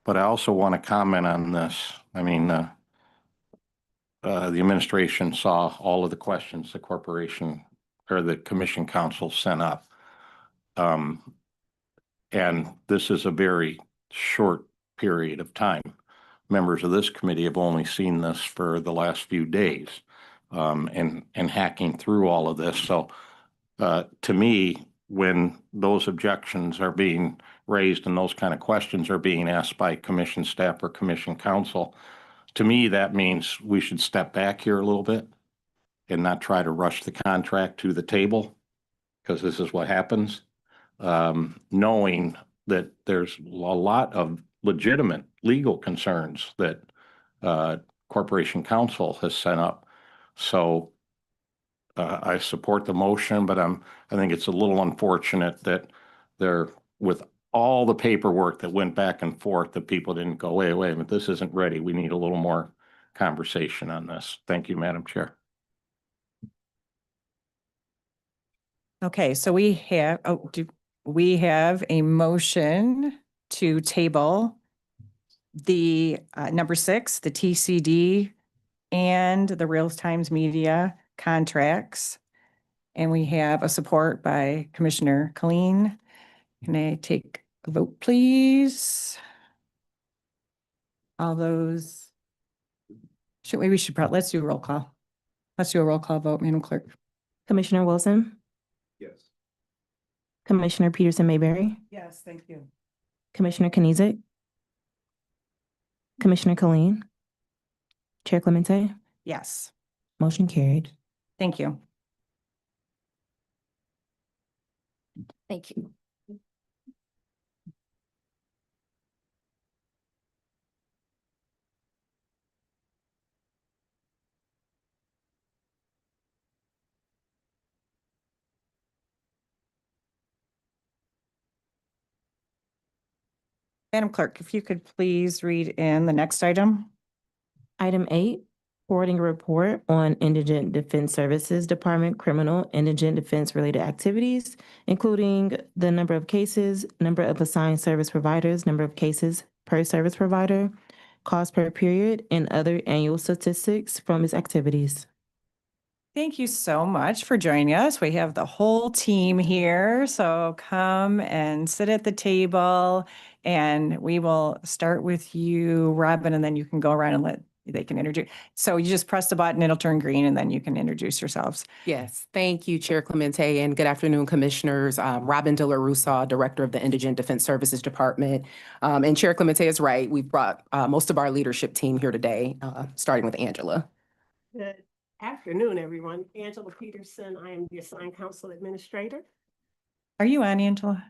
I also want to comment on this. I mean, the administration saw all of the questions the corporation or the Commission Council sent up. And this is a very short period of time. Members of this committee have only seen this for the last few days, and hacking through all of this. So to me, when those objections are being raised and those kind of questions are being asked by commission staff or Commission Council, to me, that means we should step back here a little bit and not try to rush the contract to the table, because this is what happens. Knowing that there's a lot of legitimate legal concerns that Corporation Counsel has sent up. So I support the motion, but I think it's a little unfortunate that they're with all the paperwork that went back and forth, that people didn't go, wait a minute, this isn't ready. We need a little more conversation on this. Thank you, Madam Chair. Okay, so we have, we have a motion to table the number 6, the TCD and the Real Times Media contracts. And we have a support by Commissioner Colleen. Can I take a vote, please? All those. We should probably, let's do a roll call. Let's do a roll call vote, Madam Clerk. Commissioner Wilson, Yes. Commissioner Peterson Mayberry, Yes, thank you. Commissioner Kenizik, Commissioner Colleen, Chair Clemente, Yes, motion carried. thank you. Thank you. Madam Clerk, if you could please read in the next item. Item 8, forwarding a report on Indigent Defense Services Department criminal indigent defense related activities, including the number of cases, number of assigned service providers, number of cases per service provider, cost per period, and other annual statistics from its activities. Thank you so much for joining us. We have the whole team here, so come and sit at the table, and we will start with you, Robin, and then you can go around and they can introduce. So you just press the button, it'll turn green, and then you can introduce yourselves. Yes, thank you, Chair Clemente, and good afternoon, Commissioners. Robin De La Russa, Director of the Indigent Defense Services Department. And Chair Clemente is right, we've brought most of our leadership team here today, starting with Angela. Good afternoon, everyone. Angela Peterson. I am the assigned council administrator. Are you on, Angela?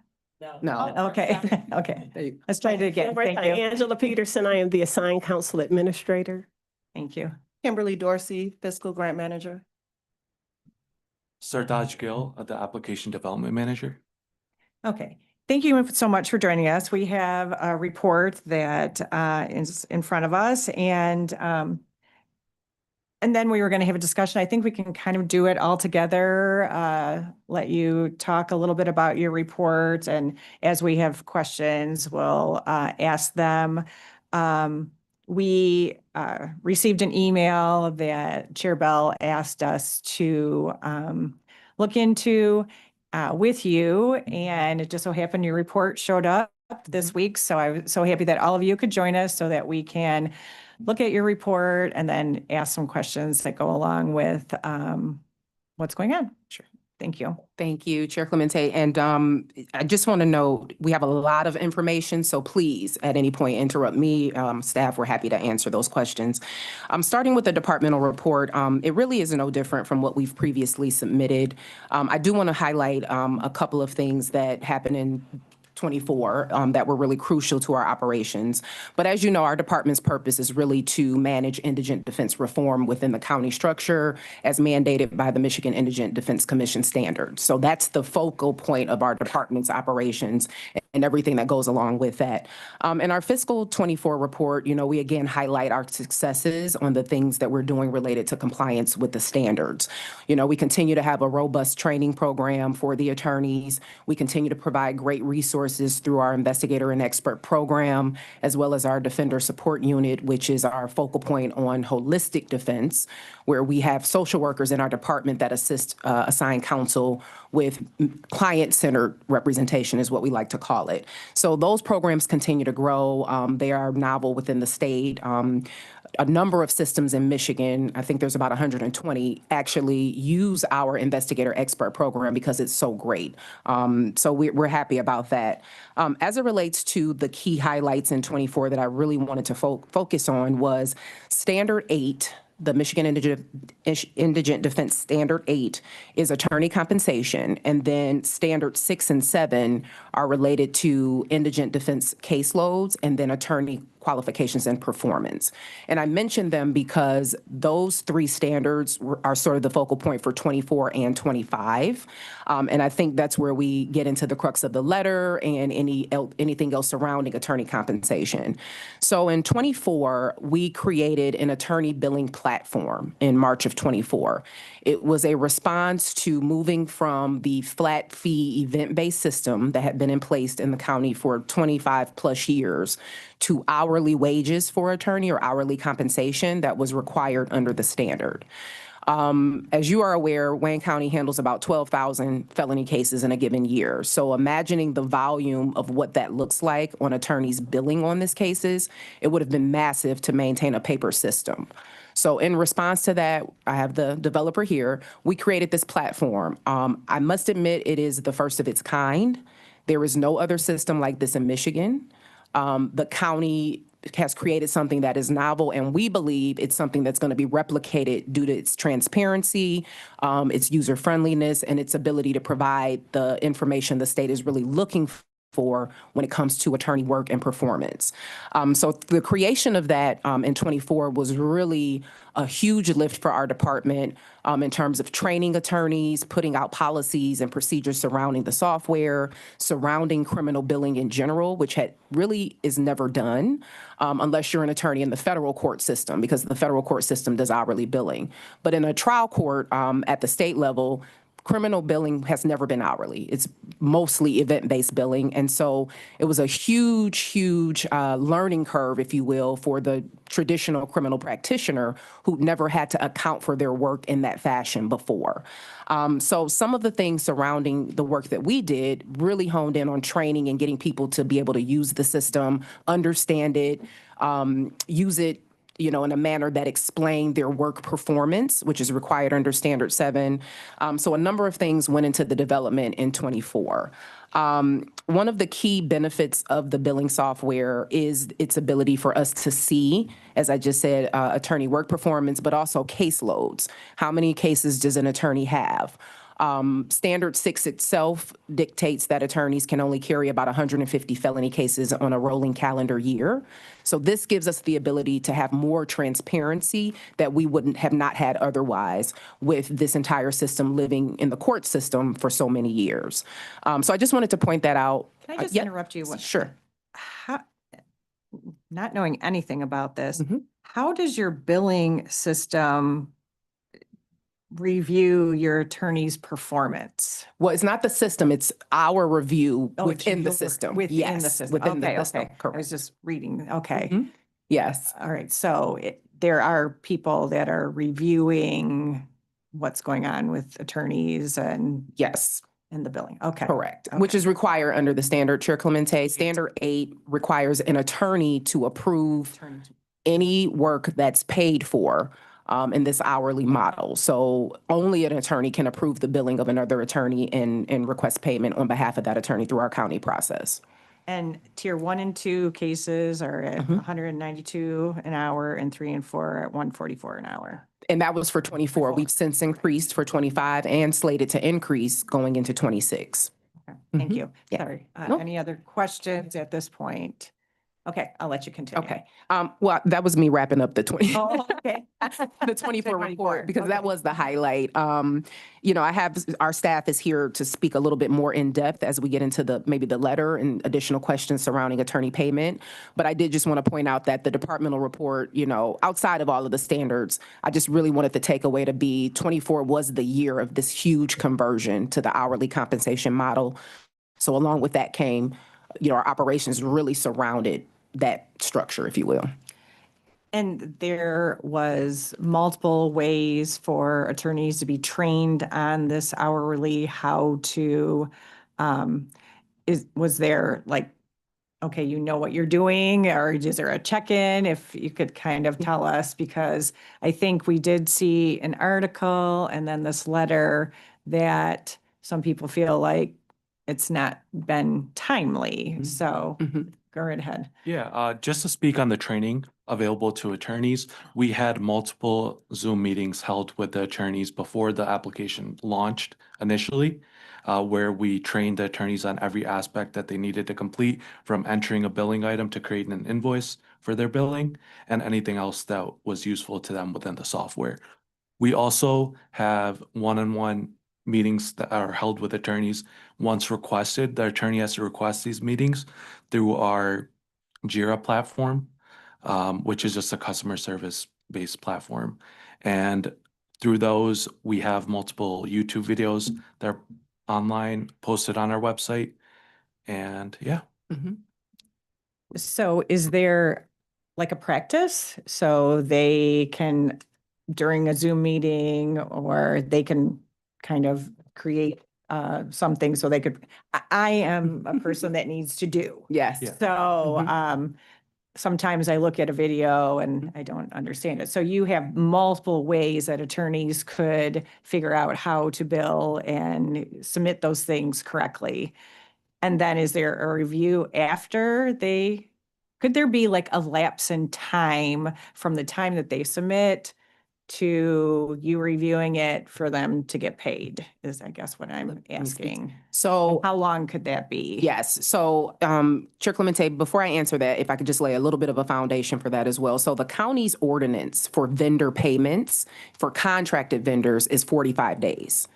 No. Okay, okay. Let's try it again. Thank you. Angela Peterson. I am the assigned council administrator. Thank you. Kimberly Dorsey, fiscal grant manager. Sardaj Gill, the application development manager. Okay. Thank you so much for joining us. We have a report that is in front of us, and then we were going to have a discussion. I think we can kind of do it all together, let you talk a little bit about your report, and as we have questions, we'll ask them. We received an email that Chair Bell asked us to look into with you, and it just so happened your report showed up this week, so I was so happy that all of you could join us so that we can look at your report and then ask some questions that go along with what's going on. Sure. Thank you. Thank you, Chair Clemente. And I just want to note, we have a lot of information, so please, at any point, interrupt me. Staff, we're happy to answer those questions. Starting with the departmental report, it really is no different from what we've previously submitted. I do want to highlight a couple of things that happened in 24 that were really crucial to our operations. But as you know, our department's purpose is really to manage indigent defense reform within the county structure as mandated by the Michigan Indigent Defense Commission standards. So that's the focal point of our department's operations and everything that goes along with that. In our fiscal 24 report, we again highlight our successes on the things that we're doing related to compliance with the standards. We continue to have a robust training program for the attorneys. We continue to provide great resources through our investigator and expert program, as well as our defender support unit, which is our focal point on holistic defense, where we have social workers in our department that assist assigned counsel with client-centered representation is what we like to call it. So those programs continue to grow. They are novel within the state. A number of systems in Michigan, I think there's about 120, actually use our investigator expert program because it's so great. So we're happy about that. As it relates to the key highlights in 24 that I really wanted to focus on was Standard 8. The Michigan Indigent Defense Standard 8 is attorney compensation, and then Standard 6 and 7 are related to indigent defense caseloads and then attorney qualifications and performance. And I mentioned them because those three standards are sort of the focal point for 24 and 25. And I think that's where we get into the crux of the letter and anything else surrounding attorney compensation. So in 24, we created an attorney billing platform in March of 24. It was a response to moving from the flat fee event-based system that had been in place in the county for 25 plus years to hourly wages for attorney or hourly compensation that was required under the standard. As you are aware, Wayne County handles about 12,000 felony cases in a given year. So imagining the volume of what that looks like on attorneys billing on these cases, it would have been massive to maintain a paper system. So in response to that, I have the developer here. We created this platform. I must admit it is the first of its kind. There is no other system like this in Michigan. The county has created something that is novel, and we believe it's something that's going to be replicated due to its transparency, its user friendliness, and its ability to provide the information the state is really looking for when it comes to attorney work and performance. So the creation of that in 24 was really a huge lift for our department in terms of training attorneys, putting out policies and procedures surrounding the software, surrounding criminal billing in general, which really is never done unless you're an attorney in the federal court system, because the federal court system does hourly billing. But in a trial court at the state level, Criminal billing has never been hourly. It's mostly event-based billing. And so it was a huge learning curve, if you will, for the traditional criminal practitioner who never had to account for their work in that fashion before. So some of the things surrounding the work that we did really honed in on training and getting people to be able to use the system, understand it, use it, in a manner that explained their work performance, which is required under Standard 7. So a number of things went into the development in '24. One of the key benefits of the billing software is its ability for us to see, as I just said, attorney work performance, but also caseloads. How many cases does an attorney have? Standard 6 itself dictates that attorneys can only carry about 150 felony cases on a rolling calendar year. So this gives us the ability to have more transparency that we wouldn't have not had otherwise with this entire system living in the court system for so many years. So I just wanted to point that out. Can I just yeah, interrupt you? Sure. Not knowing anything about this, how does your billing system review your attorney's performance? Well, it's not the system, it's our review Oh, it's within the your- system. Within the Yes, system. within the Okay, system, okay. I correct. was just reading. Okay. Yes. All right. So there are people that are reviewing what's going on with attorneys and Yes. and the billing. Okay. Correct, which is required under the standard, Chair Clemente. Standard 8 requires an attorney to approve any work that's paid for in this hourly model. So only an attorney can approve the billing of another attorney and request payment on behalf of that attorney through our county process. And tier 1 and 2 cases are at 192 an hour and 3 and 4 at 144 an hour. And that was for '24. We've since increased for '25 and slated to increase going into '26. Thank you. Yeah. Sorry. Nope. Any other questions at this point? Okay, I'll let you continue. Okay. Well, that was me wrapping up the 20. Oh, okay. The 24 report, because that Okay. was the highlight. I have, our staff is here to speak a little bit more in depth as we get into maybe the letter and additional questions surrounding attorney payment. But I did just want to point out that the departmental report, outside of all of the standards, I just really wanted the takeaway to be 24 was the year of this huge conversion to the hourly compensation model. So along with that came, our operations really surrounded that structure, if you will. And there was multiple ways for attorneys to be trained on this hourly, how to, was there like, okay, you know what you're doing, or is there a check-in? If you could kind of tell us, because I think we did see an article and then this letter that some people feel like it's not been timely. So go right ahead. Yeah, just to speak on the training available to attorneys, we had multiple Zoom meetings held with the attorneys before the application launched initially, where we trained the attorneys on every aspect that they needed to complete, from entering a billing item to creating an invoice for their billing and anything else that was useful to them within the software. We also have one-on-one meetings that are held with attorneys. Once requested, the attorney has to request these meetings through our Jira platform, which is just a customer service-based platform. And through those, we have multiple YouTube videos that are online, posted on our website. And yeah. So is there like a practice? So they can, during a Zoom meeting, or they can kind of create something so they could, I am a person that needs to do. Yes. Yeah. So sometimes I look at a video and I don't understand it. So you have multiple ways that attorneys could figure out how to bill and submit those things correctly. And then is there a review after could there be like a lapse in time from the time that they submit to you reviewing it for them to get paid, is I guess what I'm asking. So how long could that be? Yes. So, Chair Clemente, before I answer that, if I could just lay a little bit of a foundation for that as well. So the county's ordinance for vendor payments for contracted vendors is 45 days.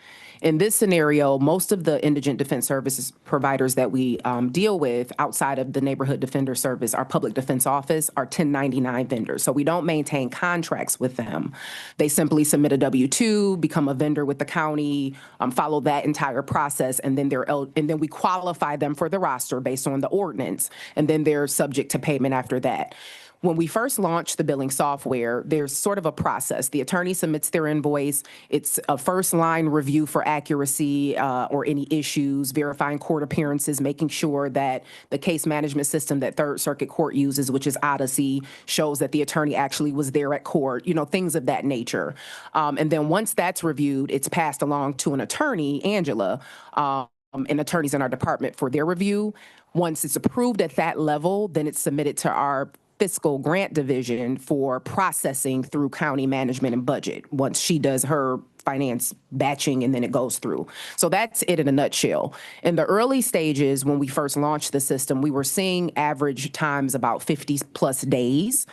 In this scenario, most of the indigent defense services providers that we deal with outside of the Neighborhood Defender Service, our public defense office, are 1099 vendors. So we don't maintain contracts with them. They simply submit a W-2, become a vendor with the county, follow that entire process, and then and then we qualify them for the roster based on the ordinance, and then they're subject to payment after that. When we first launched the billing software, there's sort of a process. The attorney submits their invoice. It's a first line review for accuracy or any issues, verifying court appearances, making sure that the case management system that Third Circuit Court uses, which is Odyssey, shows that the attorney actually was there at court, you know, things of that nature. And then once that's reviewed, it's passed along to an attorney, Angela, and attorneys in our department for their review. Once it's approved at that level, then it's submitted to our fiscal grant division for processing through county management and budget. Once she does her finance batching and then it goes through. So that's it in a nutshell. In the early stages, when we first launched the system, we were seeing average times about 50 plus days.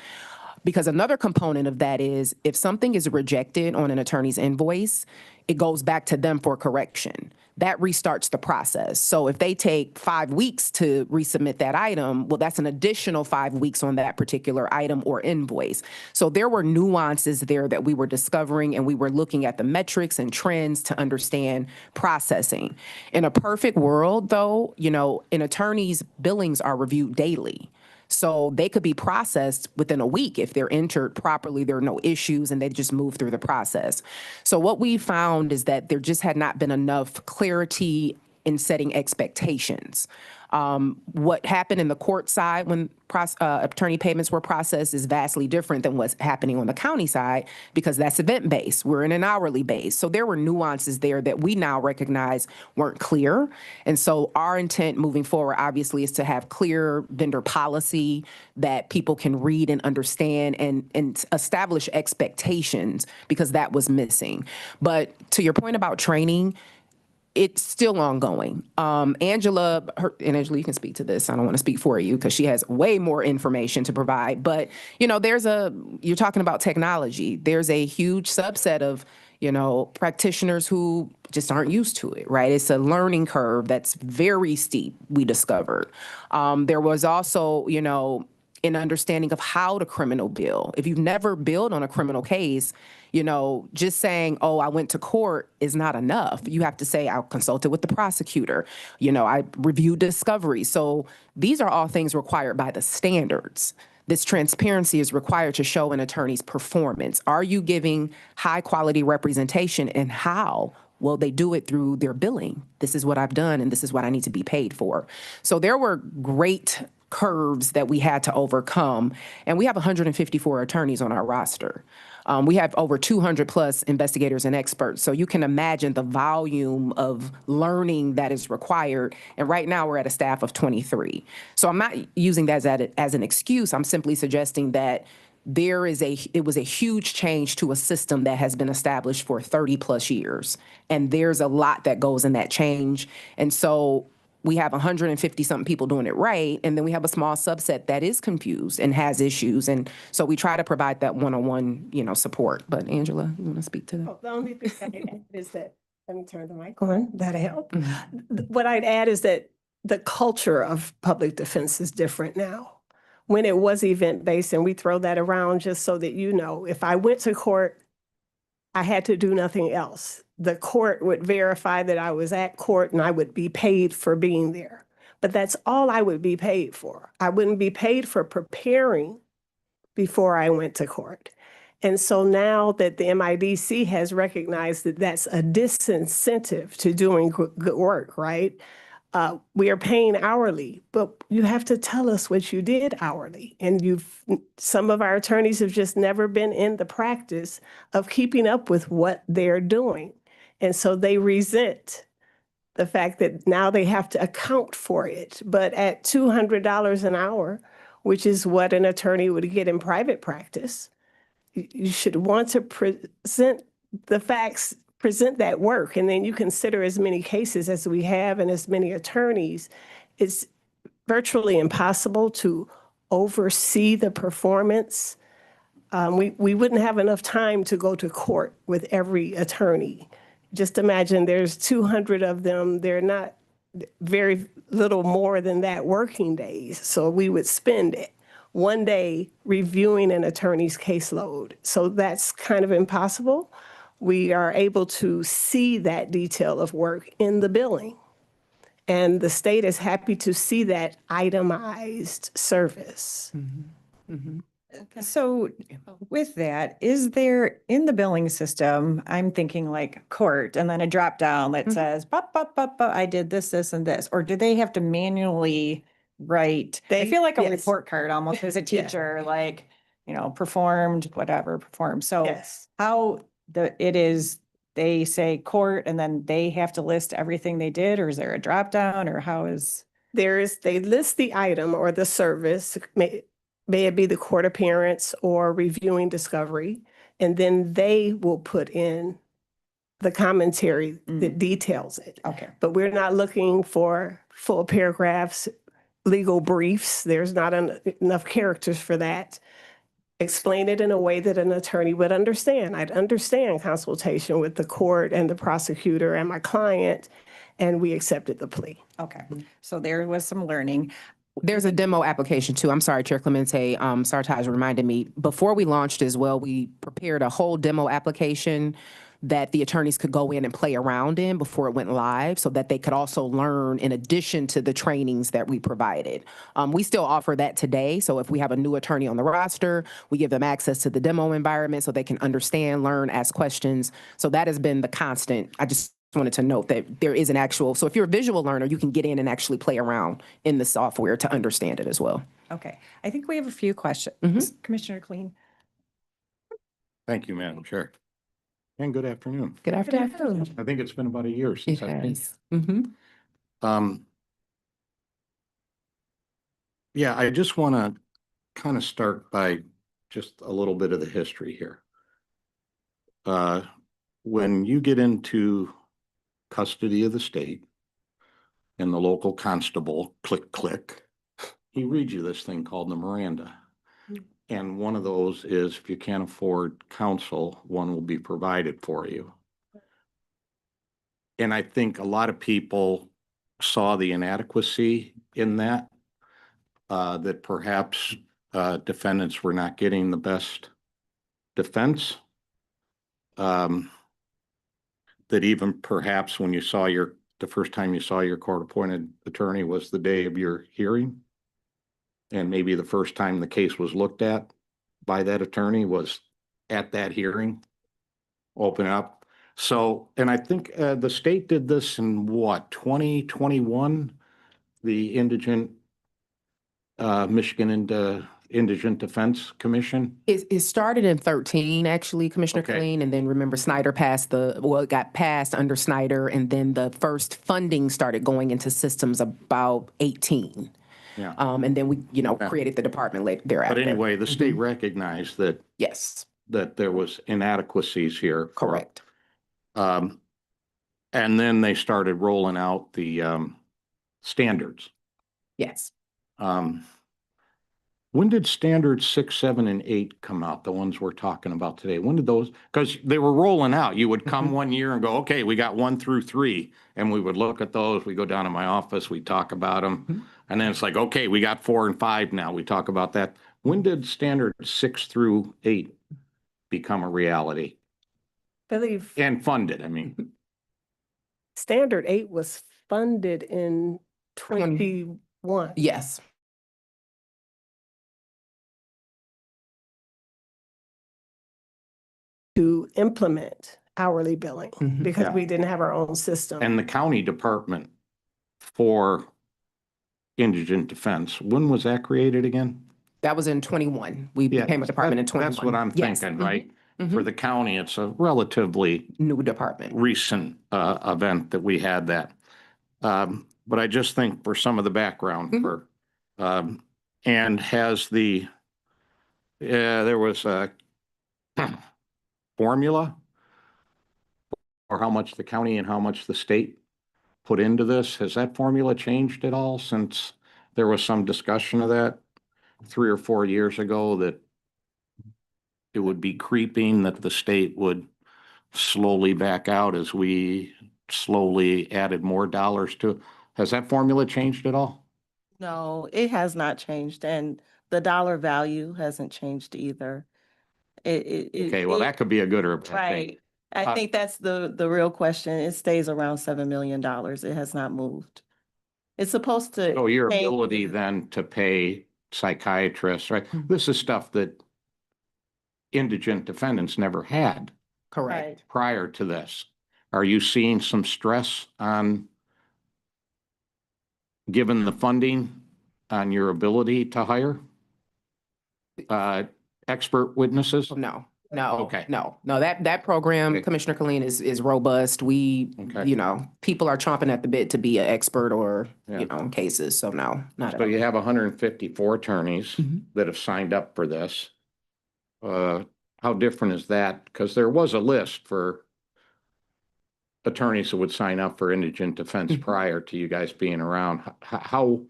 Because another component of that is if something is rejected on an attorney's invoice, it goes back to them for correction. That restarts the process. So if they take 5 weeks to resubmit that item, well, that's an additional 5 weeks on that particular item or invoice. So there were nuances there that we were discovering, and we were looking at the metrics and trends to understand processing. In a perfect world, though, you know, an attorney's billings are reviewed daily. So they could be processed within a week if they're entered properly, there are no issues, and they just move through the process. So what we found is that there just had not been enough clarity in setting expectations. What happened in the court side when attorney payments were processed is vastly different than what's happening on the county side, because that's event-based. We're in an hourly base. So there were nuances there that we now recognize weren't clear. And so our intent moving forward, obviously, is to have clear vendor policy that people can read and understand and establish expectations, because that was missing. But to your point about training, it's still ongoing. Angela, you can speak to this. I don't want to speak for you because she has way more information to provide. But, you know, you're talking about technology. There's a huge subset of, you know, practitioners who just aren't used to it, right? It's a learning curve that's very steep, we discovered. There was also, you know, an understanding of how to criminal bill. If you've never billed on a criminal case, you know, just saying, oh, I went to court is not enough. You have to say, I consulted with the prosecutor. You know, I reviewed discovery. So these are all things required by the standards. This transparency is required to show an attorney's performance. Are you giving high quality representation, and how? Well, they do it through their billing. This is what I've done, and this is what I need to be paid for. So there were great curves that we had to overcome. And we have 154 attorneys on our roster. We have over 200 plus investigators and experts. So you can imagine the volume of learning that is required. And right now we're at a staff of 23. So I'm not using that as an excuse. I'm simply suggesting that it was a huge change to a system that has been established for 30 plus years. And there's a lot that goes in that change. And so we have 150 something people doing it right. And then we have a small subset that is confused and has issues. And so we try to provide that one-on-one, you know, support. But Angela, you want to speak to that? Oh, the only thing I can add is that, let me turn the mic on, that'll help. What I'd add is that the culture of public defense is different now. When it was event-based, and we throw that around just so that you know, if I went to court, I had to do nothing else. The court would verify that I was at court and I would be paid for being there. But that's all I would be paid for. I wouldn't be paid for preparing before I went to court. And so now that the MIDC has recognized that that's a disincentive to doing good work, right? We are paying hourly, but you have to tell us what you did hourly. And some of our attorneys have just never been in the practice of keeping up with what they're doing. And so they resent the fact that now they have to account for it. But at $200 an hour, which is what an attorney would get in private practice, you should want to present the facts, present that work, and then you consider as many cases as we have and as many attorneys. It's virtually impossible to oversee the performance. We wouldn't have enough time to go to court with every attorney. just imagine there's 200 of them. They're not very little more than that working days. So we would spend one day reviewing an attorney's caseload. So that's kind of impossible. We are able to see that detail of work in the billing. And the state is happy to see that itemized service. So with that, is there in the billing system, I'm thinking like court and then a drop down that says, I did this, this, and this, or do they have to manually write? I feel like a yes. report card almost as a teacher, like, performed, whatever, performed. So Yes. how it is, they say court and then they have to list everything they did, or is there a drop down, or how is? They list the item or the service, may it be the court appearance or reviewing discovery, and then they will put in the commentary that details it. Okay. But we're not looking for full paragraphs, legal briefs. There's not enough characters for that. Explain it in a way that an attorney would understand. I'd understand consultation with the court and the prosecutor and my client, and we accepted the plea. Okay, so there was some learning. There's a demo application too. I'm sorry, Chair Clemente, Sartaj reminded me. Before we launched as well, we prepared a whole demo application that the attorneys could go in and play around in before it went live, so that they could also learn in addition to the trainings that we provided. We still offer that today. So if we have a new attorney on the roster, we give them access to the demo environment so they can understand, learn, ask questions. So that has been the constant. I just wanted to note that there is an actual, so if you're a visual learner, you can get in and actually play around in the software to understand it as well. Okay, I think we have a few questions. Commissioner Clean. Thank you, Madam Chair. And good afternoon. Good afternoon. I think it's been about a year since I've been here. Yeah, I just want to kind of start by just a little bit of the history here. When you get into custody of the state and the local constable, click, he reads you this thing called the Miranda. And one of those is if you can't afford counsel, one will be provided for you. And I think a lot of people saw the inadequacy in that, that perhaps defendants were not getting the best defense. That even perhaps when you saw the first time you saw your court-appointed attorney was the day of your hearing. And maybe the first time the case was looked at by that attorney was at that hearing, open up. So, and I think the state did this in what, 2021? The Michigan Indigent Defense Commission? It started in 13, actually, Commissioner Killeen, and then remember Snyder it got passed under Snyder, and then the first funding started going into systems about 18. Yeah. And then we, created the department later thereafter. But anyway, the state recognized that. Yes. That there was inadequacies here. Correct. And then they started rolling out the standards. Yes. When did standards 6, 7, and 8 come out? The ones we're talking about today. When did those? Because they were rolling out. You would come one year and go, okay, we got 1 through 3, and we would look at those. We go down to my office. We talk about them, and then it's like, okay, we got 4 and 5 now. We talk about that. When did standards 6 through 8 become a reality? Believe and funded? I mean, Standard 8 was funded in 21. Yes. To implement hourly billing because we didn't have our own system. And the county department for indigent defense, when was that created again? That was in 21. We became a department in 21. That's what I'm thinking, right? For the county, it's a relatively new department, recent event that we had that. But I just think for some of the background for, and has there was a formula or how much the county and how much the state put into this. Has that formula changed at all since there was some discussion of that 3 or 4 years ago, that it would be creeping that the state would slowly back out as we slowly added more dollars to. Has that formula changed at all? No, it has not changed, and the dollar value hasn't changed either. Okay, well, that could be a good or a bad thing. Right. I think that's the real question. It stays around $7 million. It has not moved. It's supposed to. So your change- ability then to pay psychiatrists, right? This is stuff that indigent defendants never had Correct. Right. prior to this. Are you seeing some stress on, given the funding, on your ability to hire expert witnesses? No, Okay. no. That program, Okay. Commissioner Colleen, is robust. We, Okay. you know, people are chomping at the bit to be an expert or, Yeah. you know, in cases. So no, not at So all. you have 154 attorneys Mhm. that have signed up for this. How different is that? Because there was a list for attorneys that would sign up for indigent defense Mhm. prior to you guys being around. How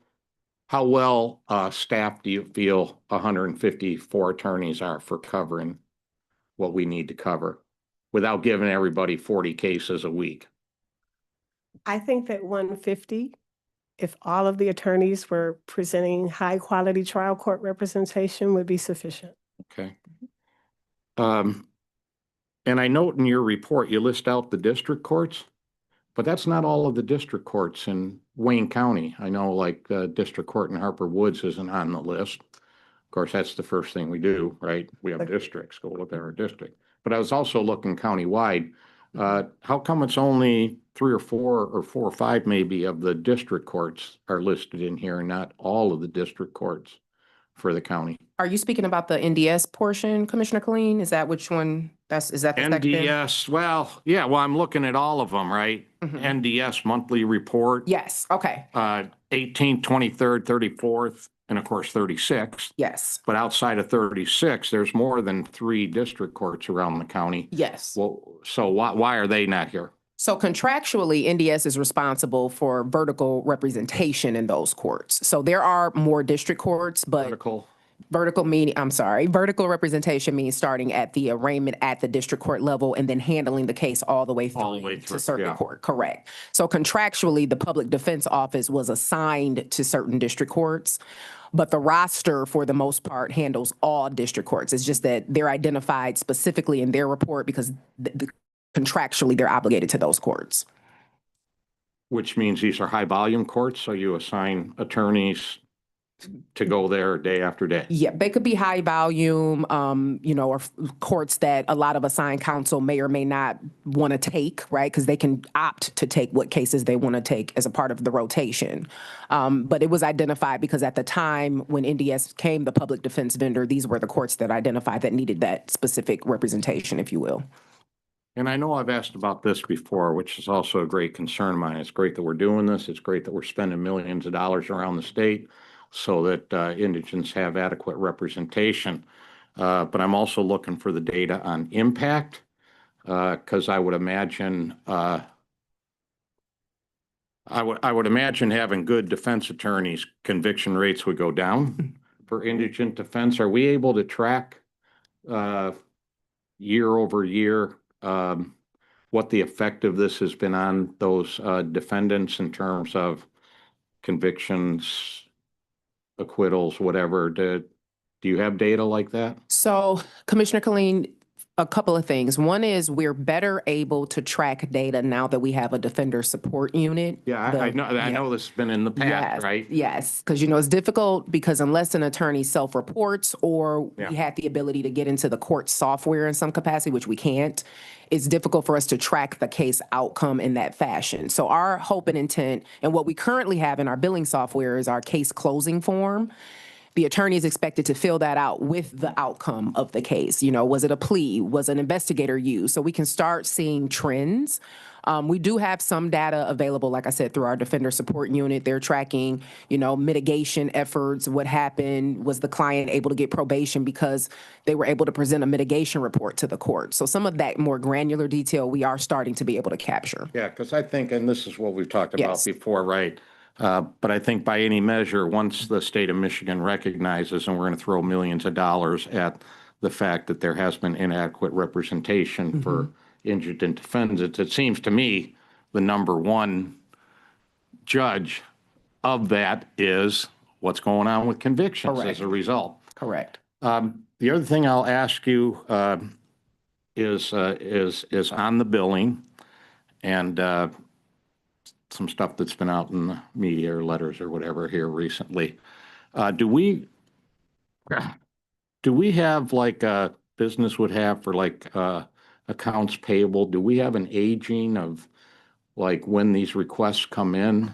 well staffed do you feel 154 attorneys are for covering what we need to cover without giving everybody 40 cases a week? I think that 150, if all of the attorneys were presenting high-quality trial court representation, would be sufficient. Okay. And I note in your report, you list out the district courts, but that's not all of the district courts in Wayne County. I know like District Court in Harper Woods isn't on the list. Of course, that's the first thing we do, right? We have districts, go look at our district. But I was also looking countywide. How come it's only 3 or 4 or 4 or 5 maybe of the district courts are listed in here and not all of the district courts for the county? Are you speaking about the NDS portion, Commissioner Colleen? Is that which one? Is that the section? NDS, well, yeah, well, I'm looking at all of them, right? Mhm. NDS monthly report, Yes, okay, 18th, 23rd, 34th, and of course 36th. yes, But outside of 36, there's more than 3 district courts around the county. yes. Well, so why are they not here? So contractually, NDS is responsible for vertical representation in those courts. So there are more district courts, but vertical representation means starting at the arraignment at the district court level and then handling the case all the way All the through way to through, circuit yeah. court, correct. So contractually, the public defense office was assigned to certain district courts, but the roster, for the most part, handles all district courts. It's just that they're identified specifically in their report because contractually, they're obligated to those courts. Which means these are high volume courts, so you assign attorneys to go there day after day. Yeah, they could be high volume, you know, or courts that a lot of assigned counsel may or may not want to take, right? Because they can opt to take what cases they want to take as a part of the rotation. But it was identified because at the time when NDS became the public defense vendor, these were the courts that identified that needed that specific representation, if you will. And I know I've asked about this before, which is also a great concern of mine. It's great that we're doing this. It's great that we're spending millions of dollars around the state so that indigents have adequate representation. But I'm also looking for the data on impact, because I would imagine having good defense attorneys, conviction rates would go down for indigent defense. Are we able to track year over year what the effect of this has been on those defendants in terms of convictions, acquittals, whatever? Do you have data like that? So, Commissioner Colleen, a couple of things. One is we're better able to track data now that we have a defender support unit. Yeah, I know this has been in the past, Yes, right? yes, because you know it's difficult because unless an attorney self-reports or Yeah. we had the ability to get into the court software in some capacity, which we can't, it's difficult for us to track the case outcome in that fashion. So our hope and intent, and what we currently have in our billing software is our case closing form. The attorney is expected to fill that out with the outcome of the case. You know, was it a plea? Was an investigator used? So we can start seeing trends. We do have some data available, like I said, through our defender support unit. They're tracking, you know, mitigation efforts. What happened? Was the client able to get probation because they were able to present a mitigation report to the court? So some of that more granular detail we are starting to be able to capture. Yeah, because I think, and this is what we've talked about Yes. before, right? But I think by any measure, once the state of Michigan recognizes, and we're going to throw millions of dollars at the fact that there has been inadequate representation for injured and defendants. It seems to me the number one judge of that is what's going on with convictions as Correct. a result. Correct. The other thing I'll ask you is on the billing and some stuff that's been out in the media or letters or whatever here recently. Do we have like a business would have for like accounts payable? Do we have an aging of like when these requests come in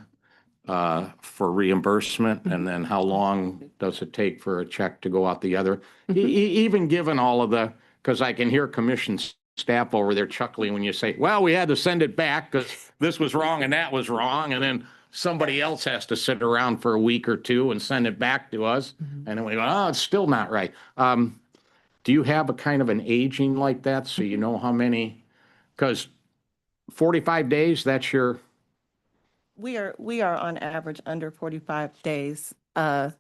for reimbursement, and then how long does it take for a check to go out the other? Even given all of the, because I can hear commission staff over there chuckling when you say, well, we had to send it back because this was wrong and that was wrong, and then somebody else has to sit around for a week or two and send it back to us, and then we go, oh, it's still not right. Do you have a kind of an aging like that, so you know how many? Because 45 days, that's your... We are on average under 45 days. Yeah.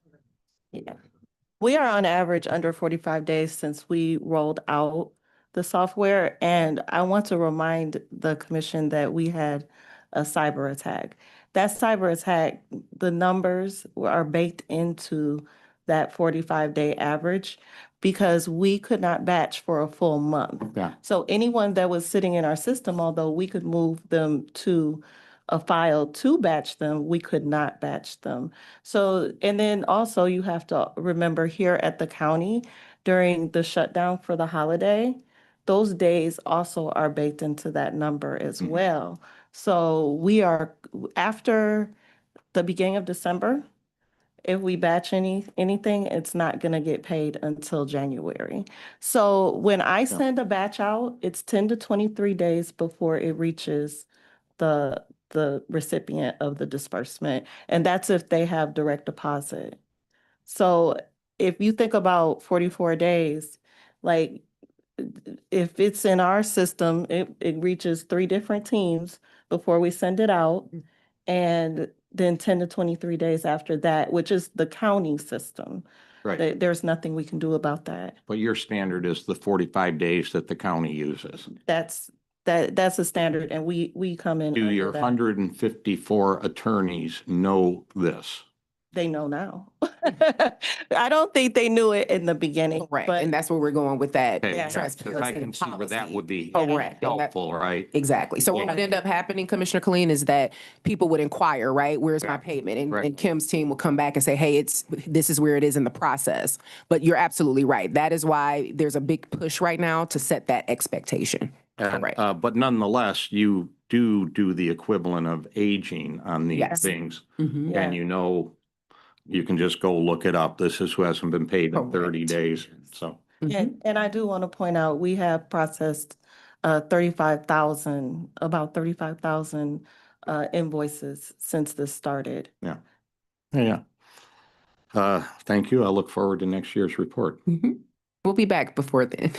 We are on average under 45 days since we rolled out the software. And I want to remind the commission that we had a cyber attack. That cyber attack, the numbers are baked into that 45-day average because we could not batch for a full month. Yeah. So anyone that was sitting in our system, although we could move them to a file to batch them, we could not batch them. So, and then also you have to remember here at the county during the shutdown for the holiday, those days also are baked into that number as well. So we are, after the beginning of December, if we batch anything, it's not gonna get paid until January. So when I send a batch out, it's 10 to 23 days before it reaches the recipient of the disbursement. And that's if they have direct deposit. So if you think about 44 days, like if it's in our system, it reaches 3 different teams before we send it out. And then 10 to 23 days after that, which is the county system. Right. There's nothing we can do about that. But your standard is the 45 days that the county uses. That's a standard, and we come in. Do under your that. 154 attorneys know this? They know now. I don't think they knew it in the beginning. Correct. But And that's where we're going with that. Okay, transparency because I can see where that policy. would be Correct. And that- helpful, right? Exactly. So what would end up happening, Commissioner Colleen, is that people would inquire, right? Where's my payment? And, Right. and Kim's team will come back and say, hey, this is where it is in the process. But you're absolutely right. That is why there's a big push right now to set that expectation. And, Correct. but nonetheless, you do the equivalent of aging on these Yes. things. Mhm. And you know, you can just go look it up. This is who hasn't been paid in 30 days, so. And I do want to point out, we have processed about 35,000 invoices since this started. Yeah. Thank you. I look forward to next year's report. We'll be back before then.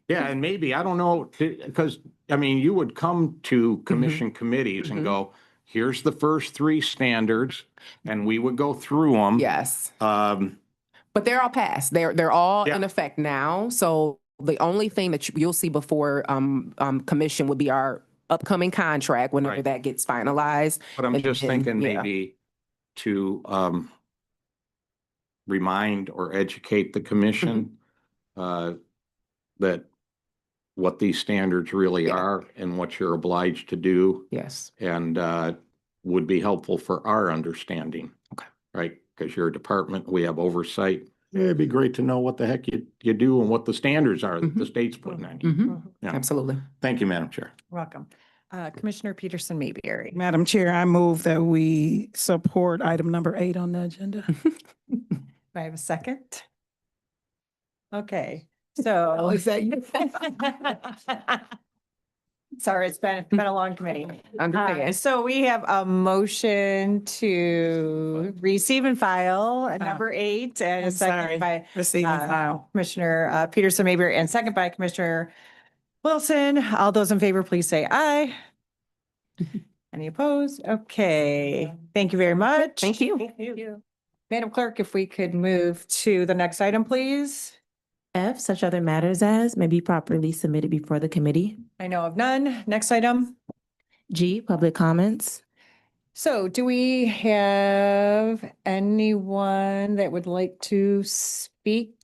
Yeah, and maybe, I don't know, because, I mean, you would come to commission committees and go, here's the first 3 standards, and we would go through them. Yes. Um, But they're all passed. They're all Yeah. in effect now. So the only thing that you'll see before commission would be our upcoming contract whenever Right. that gets finalized. But I'm And just then, thinking yeah. maybe to remind or educate the commission that what these standards really Yeah. are and what you're obliged to do, Yes. and would be helpful for our understanding. Okay. Right? Because you're a department, we have oversight. Yeah, it'd be great to know what the heck you do and what the standards are that the state's putting on you. Yeah. Absolutely. Thank you, Madam Chair. Welcome. Commissioner Peterson Mayberry. Madam Chair, I move that we support item number 8 on the agenda. Do I have a second? Okay, so. Oh, is that you? Sorry, it's been a long committee. Understand. So we have a motion to receive and file number 8 and a I'm second sorry. by Receive and file. Commissioner Peterson Mayberry and second by Commissioner Wilson. All those in favor, please say aye. Any opposed? Okay, thank you very much. Thank you. Thank you. Madam Clerk, if we could move to the next item, please. F, such other matters as may be properly submitted before the committee. I know of none. Next item. G, public comments. So do we have anyone that would like to speak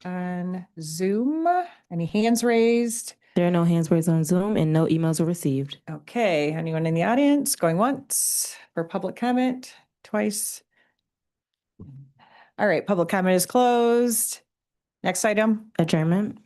on Zoom? Any hands raised? There are no hands raised on Zoom and no emails were received. Okay, anyone in the audience going once for public comment? Twice? All right, public comment is closed. Next item. Adjournment.